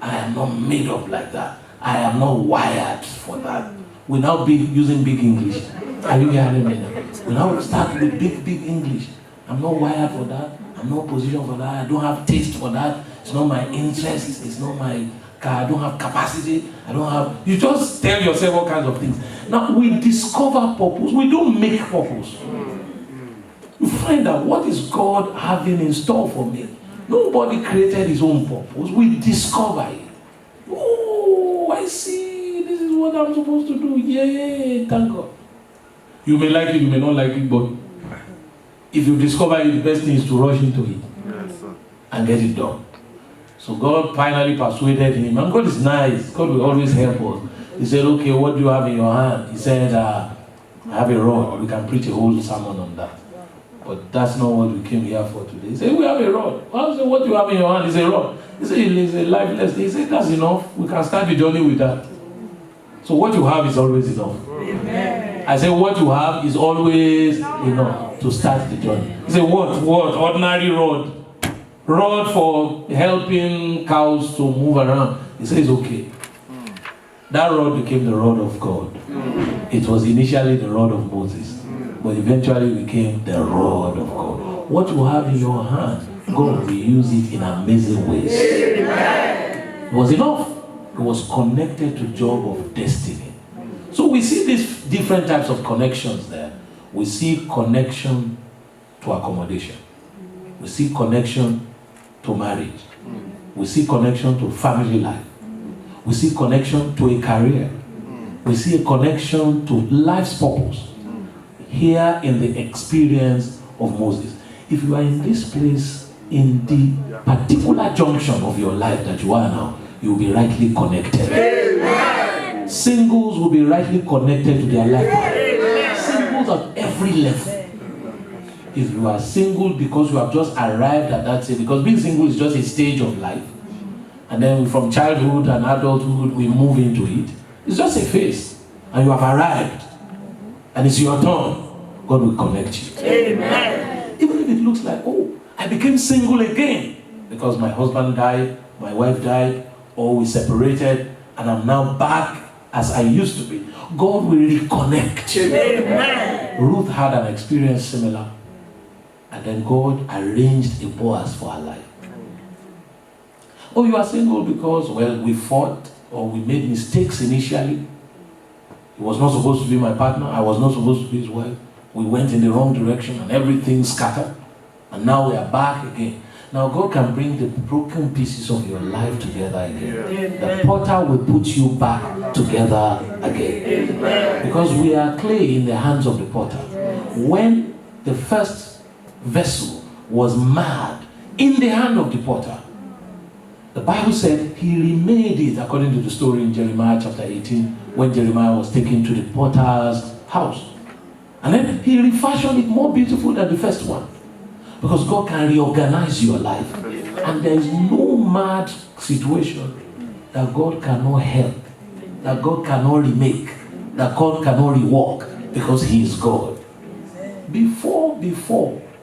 I am not made up like that. I am not wired for that. We now be using big English. Are you hearing me now? We now start with big English. I'm not wired for that. I'm not positioned for that. I don't have taste for that. It's not my interest. It's not my car. I don't have capacity. I don't have. You just tell yourself all kinds of things. Now we discover purpose. We don't make purpose. You find out what is God having in store for me. Nobody created his own purpose. We discover it. Oh, I see. This is what I'm supposed to do. Yay, thank God. You may like it, you may not like it, but if you discover it, the best thing is to rush into it and get it done. So God finally persuaded him, and God is nice. God will always help us. He said, okay, what do you have in your hand? He said, I have a rod. We can preach a whole sermon on that. But that's not what we came here for today. He said, we have a rod. I said, what do you have in your hand? He said, a rod. He said, it's a lifeless. He said, that's enough. We can start the journey with that. So what you have is always enough. Amen. I said, what you have is always enough to start the journey. He said, what? Ordinary rod. Rod for helping cows to move around. He says, okay. That rod became the rod of God. It was initially the rod of Moses, but eventually became the rod of God. What you have in your hand, God will use it in amazing ways. It was enough. It was connected to job of destiny. So we see these different types of connections there. We see connection to accommodation. We see connection to marriage. We see connection to family life. We see connection to a career. We see a connection to life's purpose. Here in the experience of Moses. If you are in this place, in the particular junction of your life that you are now, you will be rightly connected. Amen. Singles will be rightly connected to their life. Amen. Singles at every level. If you are single because you have just arrived at that stage, because being single is just a stage of life, and then from childhood and adulthood we move into it. It's just a phase, and you have arrived, and it's your turn. God will connect you. Amen. Even if it looks like, oh, I became single again because my husband died, my wife died, or we separated, and I'm now back as I used to be. God will reconnect. Amen. Ruth had an experience similar, and then God arranged a Boaz for her life. Oh, you are single because, well, we fought or we made mistakes initially. He was not supposed to be my partner. I was not supposed to be his wife. We went in the wrong direction and everything scattered. And now we are back again. Now God can bring the broken pieces of your life together again. Amen. The potter will put you back together again. Amen. Because we are clay in the hands of the potter. When the first vessel was marred in the hand of the potter, the Bible said he remade it according to the story in Jeremiah chapter 18, when Jeremiah was taken to the potter's house. And then he refashioned it more beautiful than the first one. Because God can reorganize your life. And there is no mad situation that God cannot help, that God cannot remake, that God cannot rework, because he is God. Before,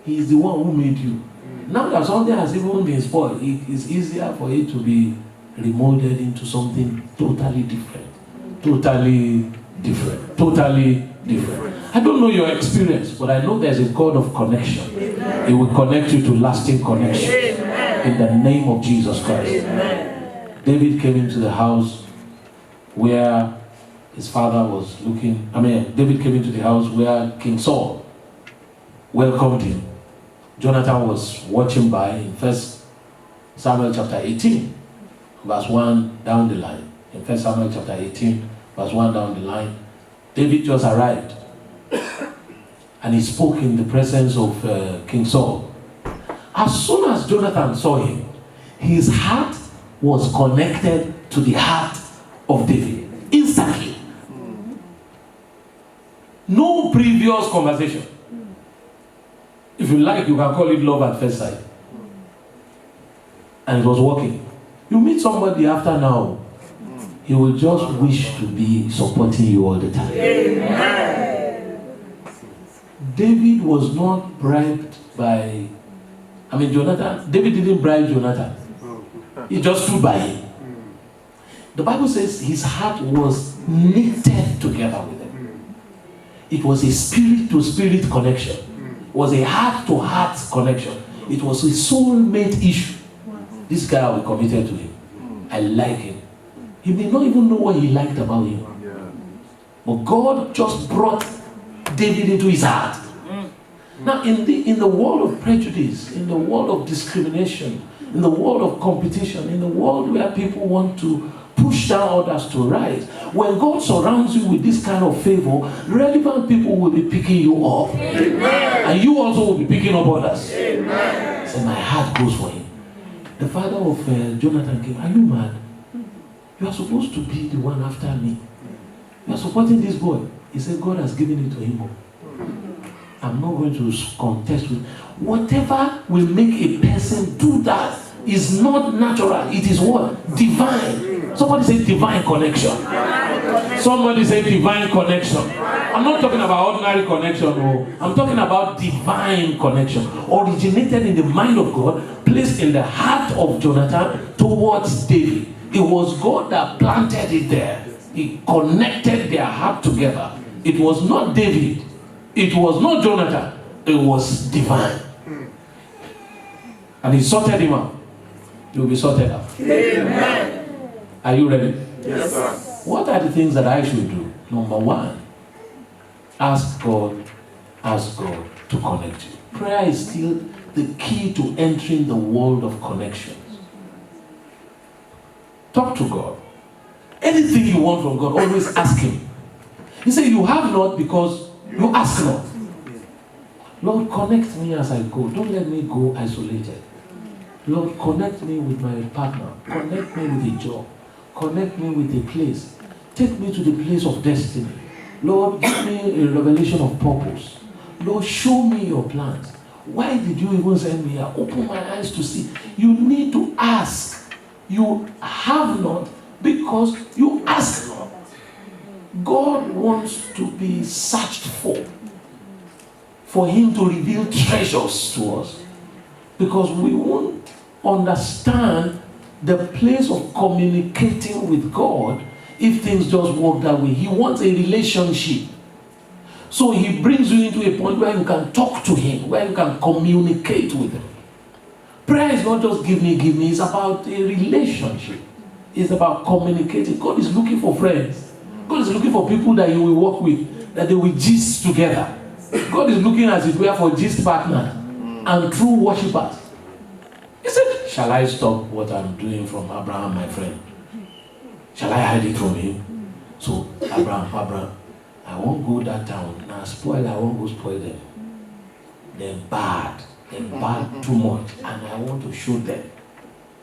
he is the one who made you. Now that something has even been spoiled, it is easier for it to be remolded into something totally different. Totally different. Totally different. I don't know your experience, but I know there's a God of connection. He will connect you to lasting connection. In the name of Jesus Christ. David came into the house where his father was looking. David came into the house where King Saul welcomed him. Jonathan was watching by in 1 Samuel chapter 18, verse 1 down the line. In 1 Samuel chapter 18, verse 1 down the line, David just arrived. And he spoke in the presence of King Saul. As soon as Jonathan saw him, his heart was connected to the heart of David. Instantly. No previous conversation. If you like, you can call it love at first sight. And it was working. You meet somebody after now, he will just wish to be supporting you all the time. Amen. David was not bribed by, Jonathan. David didn't bribe Jonathan. He just stood by him. The Bible says his heart was knitted together with him. It was a spirit-to-spirit connection. It was a heart-to-heart connection. It was a soulmate issue. This guy will be committed to him. I like him. He may not even know what he liked about him. But God just brought David into his heart. Now, in the world of prejudice, in the world of discrimination, in the world of competition, in the world where people want to push down others to rise, when God surrounds you with this kind of favor, relevant people will be picking you up. Amen. And you also will be picking up others. Amen. So my heart goes for him. The father of Jonathan came, are you mad? You are supposed to be the one after me. You are supporting this boy. He said, God has given it to him. I'm not going to contest with whatever will make a person do that is not natural. It is what? Divine. Somebody say divine connection. Somebody say divine connection. I'm not talking about ordinary connection. No. I'm talking about divine connection. Originated in the mind of God, placed in the heart of Jonathan towards David. It was God that planted it there. He connected their heart together. It was not David. It was not Jonathan. It was divine. And he sorted him out. You will be sorted out. Amen. Are you ready? Yes, sir. What are the things that I should do? Number one, ask God to connect you. Prayer is still the key to entering the world of connections. Talk to God. Anything you want from God, always ask him. He said, you have not because you ask not. Lord, connect me as I go. Don't let me go isolated. Lord, connect me with my partner. Connect me with a job. Connect me with a place. Take me to the place of destiny. Lord, give me a revelation of purpose. Lord, show me your plans. Why did you even send me here? Open my eyes to see. You need to ask. You have not because you ask not. God wants to be searched for him to reveal treasures to us. Because we won't understand the place of communicating with God if things just work that way. He wants a relationship. So he brings you into a point where you can talk to him, where you can communicate with him. Prayer is not just give me, it's about a relationship. It's about communicating. God is looking for friends. God is looking for people that you will work with, that they will gist together. God is looking, as it were, for gist partners and true worshippers. He said, shall I stop what I'm doing from Abraham, my friend? Shall I hide it from him? So, Abraham, I won't go that town. Now, I won't go spoil them. They're bad too much, and I want to show them.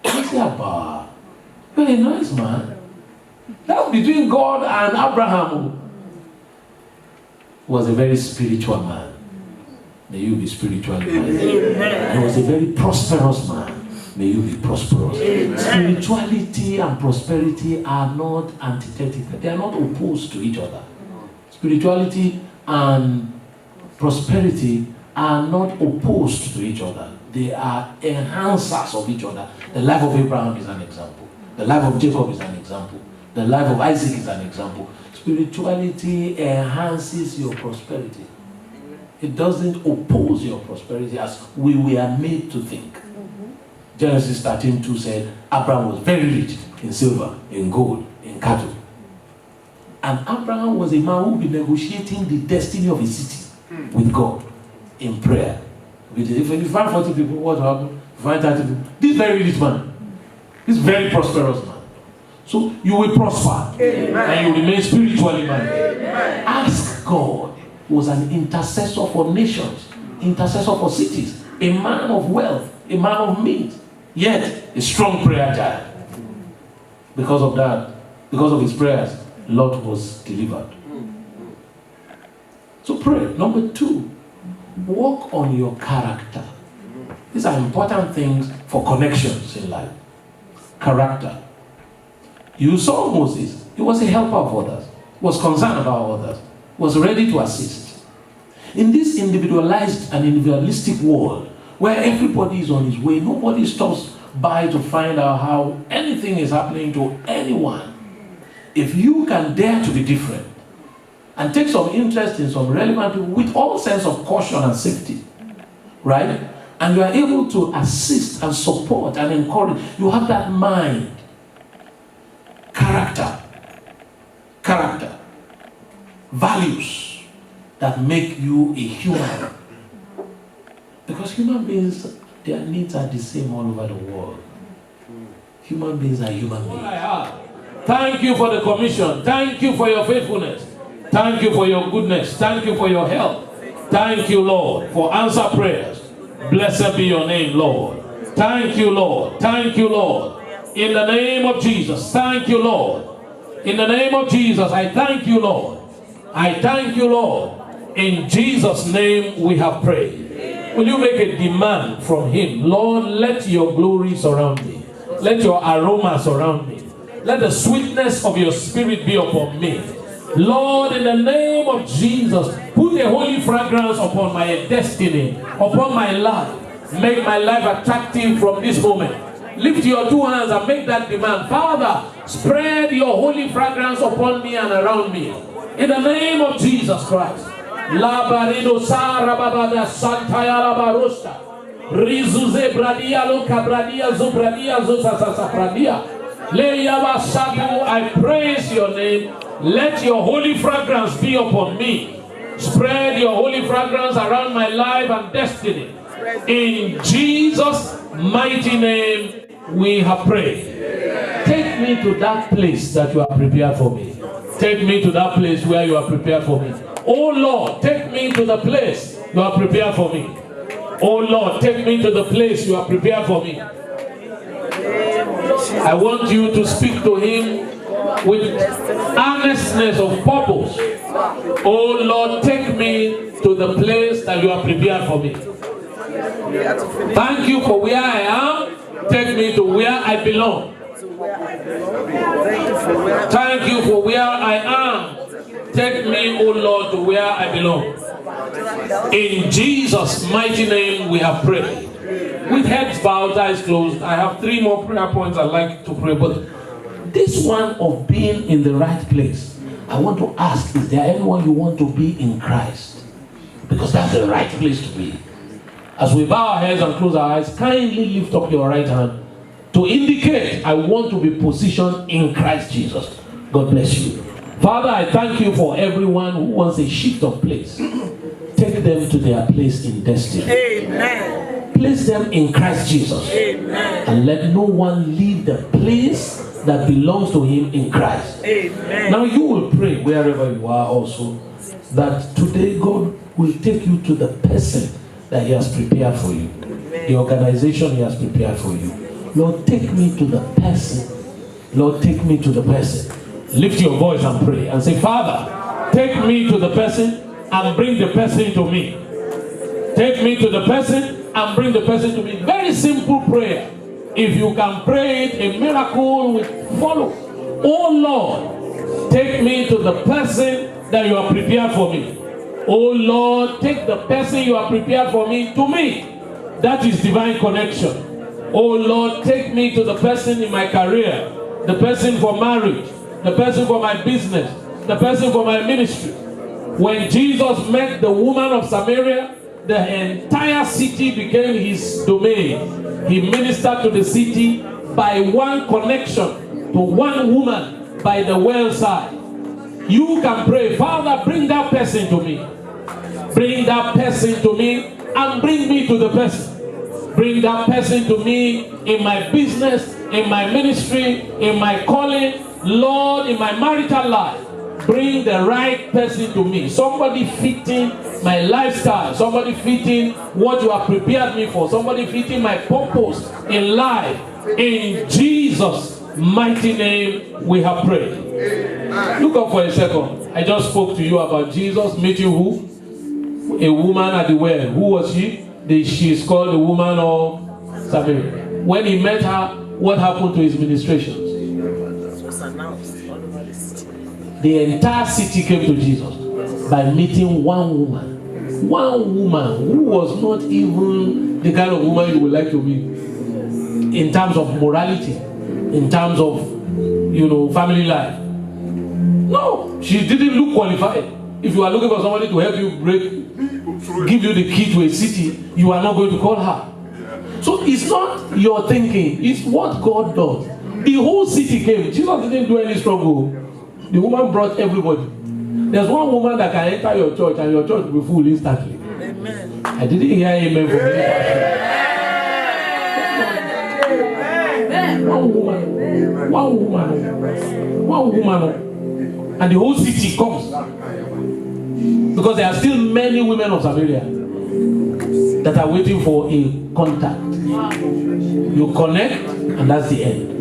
I say, Abba, you're a nice man. That between God and Abraham was a very spiritual man. May you be spiritually minded. He was a very prosperous man. May you be prosperous. Amen. Spirituality and prosperity are not antithetical. They are not opposed to each other. Spirituality and prosperity are not opposed to each other. They are enhancers of each other. The life of Abraham is an example. The life of Jacob is an example. The life of Isaac is an example. Spirituality enhances your prosperity. It doesn't oppose your prosperity as we were made to think. Genesis 13:2 said, Abraham was very rich in silver, in gold, in cattle. And Abraham was a man who would be negotiating the destiny of his city with God in prayer. If you find 40 people, what will happen? You find 30 people. This very rich man, this very prosperous man. So you will prosper. Amen. And you remain spiritually minded. Ask God. He was an intercessor for nations, intercessor for cities, a man of wealth, a man of means, yet a strong prayer giant. Because of that, because of his prayers, Lot was delivered. So pray. Number 2, work on your character. These are important things for connections in life. Character. You saw Moses. He was a helper of others. Was concerned about others. Was ready to assist. In this individualized and individualistic world, where everybody is on his way, nobody stops by to find out how anything is happening to anyone. if you can dare to be different and take some interest in some relevant people with all sense of caution and safety, right? And you are able to assist and support and encourage. You have that mind, character, values that make you a human. Because human beings, their needs are the same all over the world. Human beings are human beings. Thank you for the commission. Thank you for your faithfulness. Thank you for your goodness. Thank you for your help. Thank you, Lord, for answer prayers. Blessed be your name, Lord. Thank you, Lord. Thank you, Lord. In the name of Jesus. Thank you, Lord. In the name of Jesus, I thank you, Lord. I thank you, Lord. In Jesus' name we have prayed. Will you make a demand from him? Lord, let your glory surround me. Let your aroma surround me. Let the sweetness of your spirit be upon me. Lord, in the name of Jesus, put a holy fragrance upon my destiny, upon my life. Make my life attractive from this moment. Lift your two hands and make that demand. Father, spread your holy fragrance upon me and around me. In the name of Jesus Christ. La barido sara babada santaya la barosta. Rizuze bradia lo cabradia zubradia zuzasa pradia. Leya basabu, I praise your name. Let your holy fragrance be upon me. Spread your holy fragrance around my life and destiny. In Jesus' mighty name we have prayed. Take me to that place that you are prepared for me. Take me to that place where you are prepared for me. Oh Lord, take me to the place you are prepared for me. Oh Lord, take me to the place you are prepared for me. I want you to speak to him with earnestness of purpose. Oh Lord, take me to the place that you are prepared for me. Thank you for where I am. Take me to where I belong. Thank you for where I am. Take me, oh Lord, to where I belong. In Jesus' mighty name we have prayed. With heads bowed, eyes closed, I have 3 more prayer points I'd like to pray. But this one of being in the right place, I want to ask, is there anyone you want to be in Christ? Because that's the right place to be. As we bow our heads and close our eyes, kindly lift up your right hand to indicate, I want to be positioned in Christ Jesus. God bless you. Father, I thank you for everyone who wants a shift of place. Take them to their place in destiny. Amen. Place them in Christ Jesus. Amen. And let no one leave the place that belongs to him in Christ. Amen. Now you will pray wherever you are also, that today God will take you to the person that he has prepared for you. The organization he has prepared for you. Lord, take me to the person. Lord, take me to the person. Lift your voice and pray and say, Father, take me to the person and bring the person to me. Take me to the person and bring the person to me. Very simple prayer. If you can pray it, a miracle will follow. Oh Lord, take me to the person that you have prepared for me. Oh Lord, take the person you have prepared for me to me. That is divine connection. Oh Lord, take me to the person in my career, the person for marriage, the person for my business, the person for my ministry. When Jesus met the woman of Samaria, the entire city became his domain. He ministered to the city by one connection to one woman by the well side. You can pray, Father, bring that person to me. Bring that person to me and bring me to the person. Bring that person to me in my business, in my ministry, in my calling, Lord, in my marital life. Bring the right person to me. Somebody fitting my lifestyle. Somebody fitting what you have prepared me for. Somebody fitting my purpose in life. In Jesus' mighty name we have prayed. Look up for a second. I just spoke to you about Jesus meeting who? A woman at the well. Who was she? She is called the woman of Samaria. When he met her, what happened to his ministrations? The entire city came to Jesus by meeting one woman. One woman who was not even the kind of woman you would like to meet in terms of morality, in terms of, family life. No, she didn't look qualified. If you are looking for somebody to help you give you the key to a city, you are not going to call her. So it's not your thinking, it's what God does. The whole city came. Jesus didn't do any struggle. The woman brought everybody. There's one woman that can enter your church and your church will be full instantly. Amen. I didn't hear amen from you. One woman, and the whole city comes. Because there are still many women of Samaria that are waiting for a contact. You connect, and that's the end.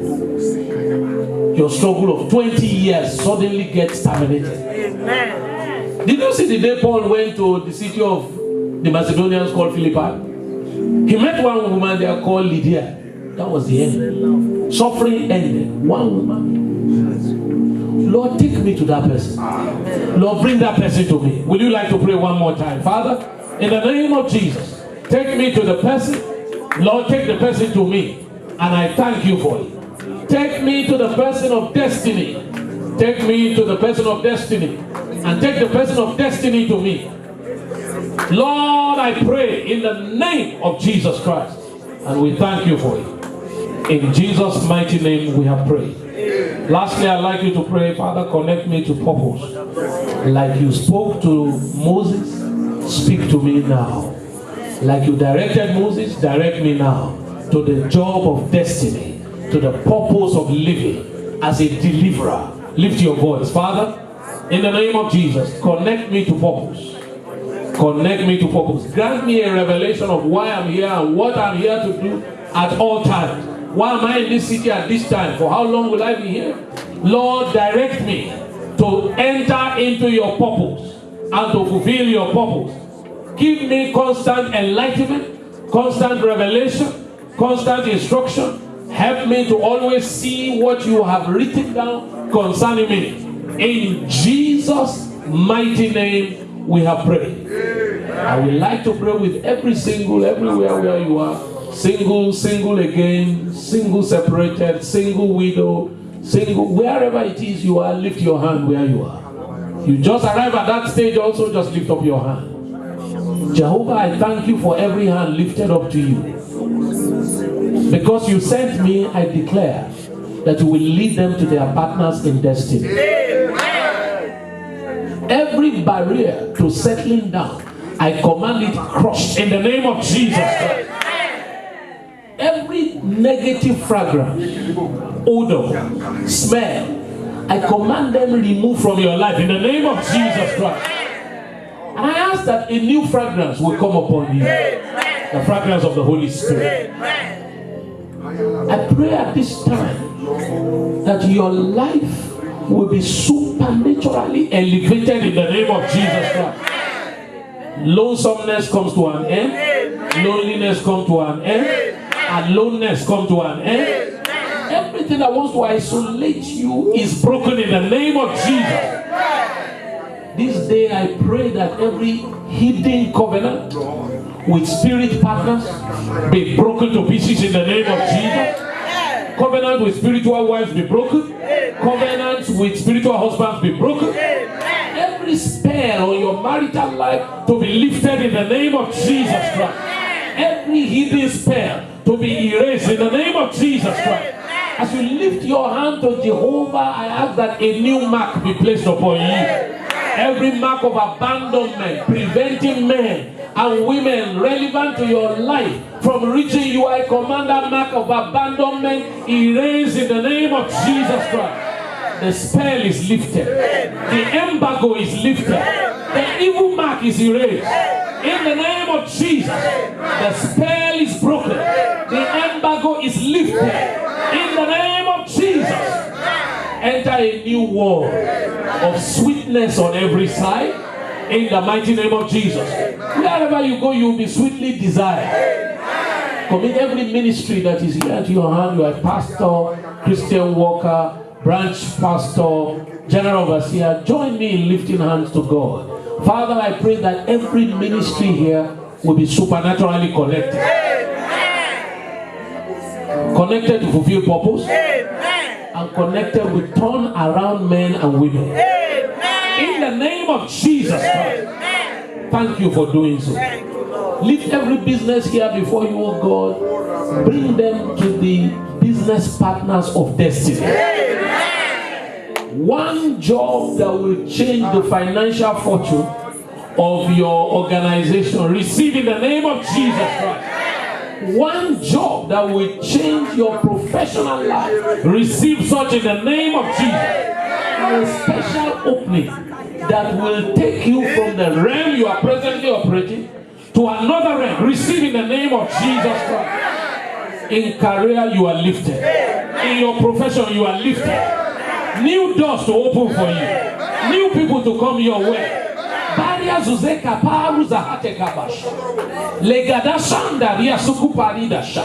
Your struggle of 20 years suddenly gets terminated. Amen. Did you see the day Paul went to the city of the Macedonians called Philippi? He met one woman there called Lydia. That was the end. Suffering ended. One woman. Lord, take me to that person. Lord, bring that person to me. Will you like to pray one more time? Father, in the name of Jesus, take me to the person. Lord, take the person to me. And I thank you for it. Take me to the person of destiny. Take me to the person of destiny. And take the person of destiny to me. Lord, I pray in the name of Jesus Christ. And we thank you for it. In Jesus' mighty name we have prayed. Lastly, I'd like you to pray, Father, connect me to purpose. Like you spoke to Moses, speak to me now. Like you directed Moses, direct me now to the job of destiny, to the purpose of living as a deliverer. Lift your voice. Father, in the name of Jesus, connect me to purpose. Connect me to purpose. Grant me a revelation of why I'm here and what I'm here to do at all times. Why am I in this city at this time? For how long will I be here? Lord, direct me to enter into your purpose and to fulfill your purpose. Give me constant enlightenment, constant revelation, constant instruction. Help me to always see what you have written down concerning me. In Jesus' mighty name we have prayed. I would like to pray with every single, everywhere where you are. Single, single again, single separated, single widow, single, wherever it is you are, lift your hand where you are. You just arrive at that stage also, just lift up your hand. Jehovah, I thank you for every hand lifted up to you. Because you sent me, I declare that you will lead them to their partners in destiny. Every barrier to settling down, I command it crushed in the name of Jesus Christ. Every negative fragrance, odor, smell, I command them removed from your life in the name of Jesus Christ. And I ask that a new fragrance will come upon you. The fragrance of the Holy Spirit. I pray at this time that your life will be supernaturally elevated in the name of Jesus Christ. Lonesomeness comes to an end. Loneliness comes to an end. Aloneness come to an end. Everything that wants to isolate you is broken in the name of Jesus. This day I pray that every hidden covenant with spirit partners be broken to pieces in the name of Jesus. Covenant with spiritual wives be broken. Covenants with spiritual husbands be broken. Every spell on your marital life to be lifted in the name of Jesus Christ. Every hidden spell to be erased in the name of Jesus Christ. As you lift your hand to Jehovah, I ask that a new mark be placed upon you. Every mark of abandonment, preventing men and women relevant to your life from reaching you, I command that mark of abandonment erased in the name of Jesus Christ. The spell is lifted. The embargo is lifted. The evil mark is erased. In the name of Jesus, the spell is broken. The embargo is lifted. In the name of Jesus, enter a new world of sweetness on every side. In the mighty name of Jesus. Wherever you go, you will be sweetly desired. Commit every ministry that is here to your hand. You are pastor, Christian worker, branch pastor, general overseer. Join me in lifting hands to God. Father, I pray that every ministry here will be supernaturally connected. Connected to fulfill purpose. And connected with turn around men and women. name of Jesus Christ. Thank you for doing so. Lift every business here before you, oh God. Bring them to the business partners of destiny. One job that will change the financial fortune of your organization, receive in the name of Jesus Christ. One job that will change your professional life, receive such in the name of Jesus. A special opening that will take you from the realm you are presently operating to another realm, receive in the name of Jesus Christ. In career you are lifted. In your profession you are lifted. New doors to open for you. New people to come your way. Barriers uzeka paru zahate kabash. Legada shanda ria suku parida sha.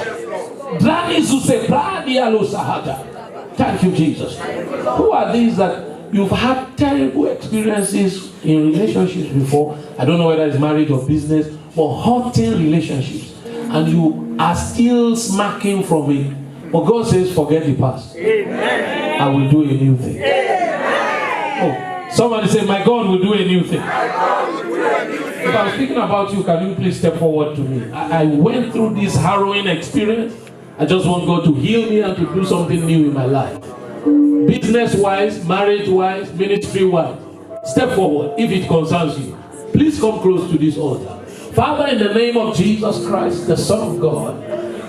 Drani zuse pradi alo sahata. Thank you, Jesus. Who are these that you've had terrible experiences in relationships before? I don't know whether it's marriage or business, but hurting relationships, and you are still smacking from it. But God says, forget the past. Amen. I will do a new thing. Amen. Oh, somebody say, my God will do a new thing. If I'm speaking about you, can you please step forward to me? I went through this harrowing experience. I just want God to heal me and to do something new in my life. Business-wise, marriage-wise, ministry-wise. Step forward if it concerns you. Please come close to this altar. Father, in the name of Jesus Christ, the Son of God,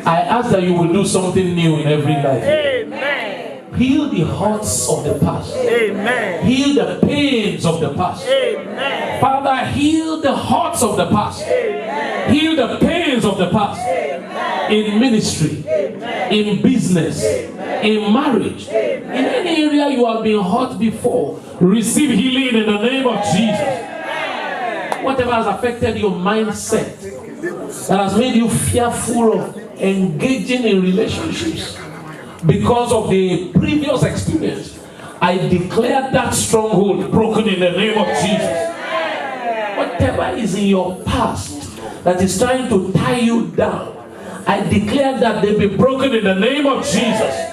I ask that you will do something new in every life. Amen. Heal the hurts of the past. Amen. Heal the pains of the past. Amen. Father, heal the hurts of the past. Amen. Heal the pains of the past. Amen. In ministry, Amen. in business, Amen. in marriage, Amen. in any area you have been hurt before, receive healing in the name of Jesus. Whatever has affected your mindset, that has made you fearful of engaging in relationships because of the previous experience, I declare that stronghold broken in the name of Jesus. Whatever is in your past that is trying to tie you down, I declare that they be broken in the name of Jesus.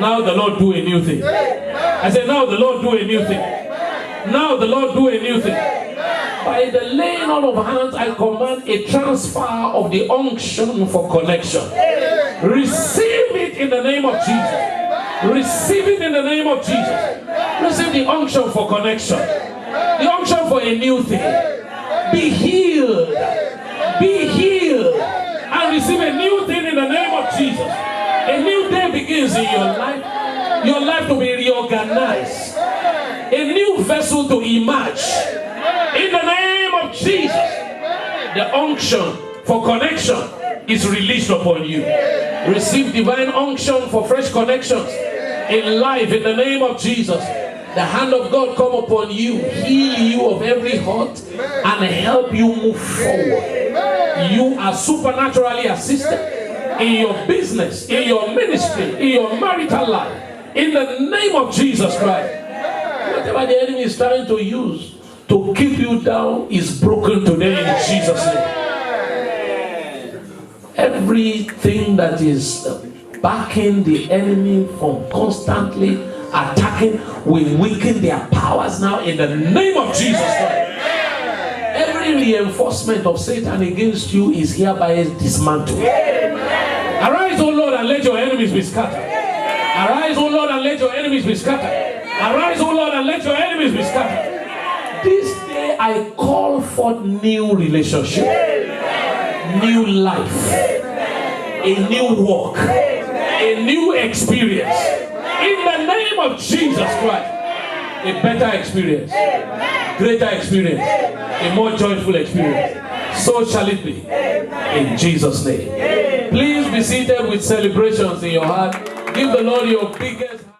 Now the Lord do a new thing. I say, now the Lord do a new thing. Now the Lord do a new thing. By the laying on of hands, I command a transfer of the unction for connection. Receive it in the name of Jesus. Receive it in the name of Jesus. Receive the unction for connection. The unction for a new thing. Be healed. Be healed. And receive a new thing in the name of Jesus. A new day begins in your life. Your life to be reorganized. A new vessel to emerge. In the name of Jesus, the unction for connection is released upon you. Receive divine unction for fresh connections in life in the name of Jesus. The hand of God come upon you, heal you of every hurt, and help you move forward. You are supernaturally assisted in your business, in your ministry, in your marital life. In the name of Jesus Christ. Whatever the enemy is trying to use to keep you down is broken today in Jesus' name. Everything that is backing the enemy from constantly attacking will weaken their powers now in the name of Jesus Christ. Every reinforcement of Satan against you is hereby dismantled. Arise, O Lord, and let your enemies be scattered. Arise, O Lord, and let your enemies be scattered. Arise, O Lord, and let your enemies be scattered. This day I call for new relationship, new life, a new walk, a new experience. In the name of Jesus Christ, a better experience, greater experience, a more joyful experience. So shall it be. In Jesus' name. Please be seated with celebrations in your heart. Give the Lord your biggest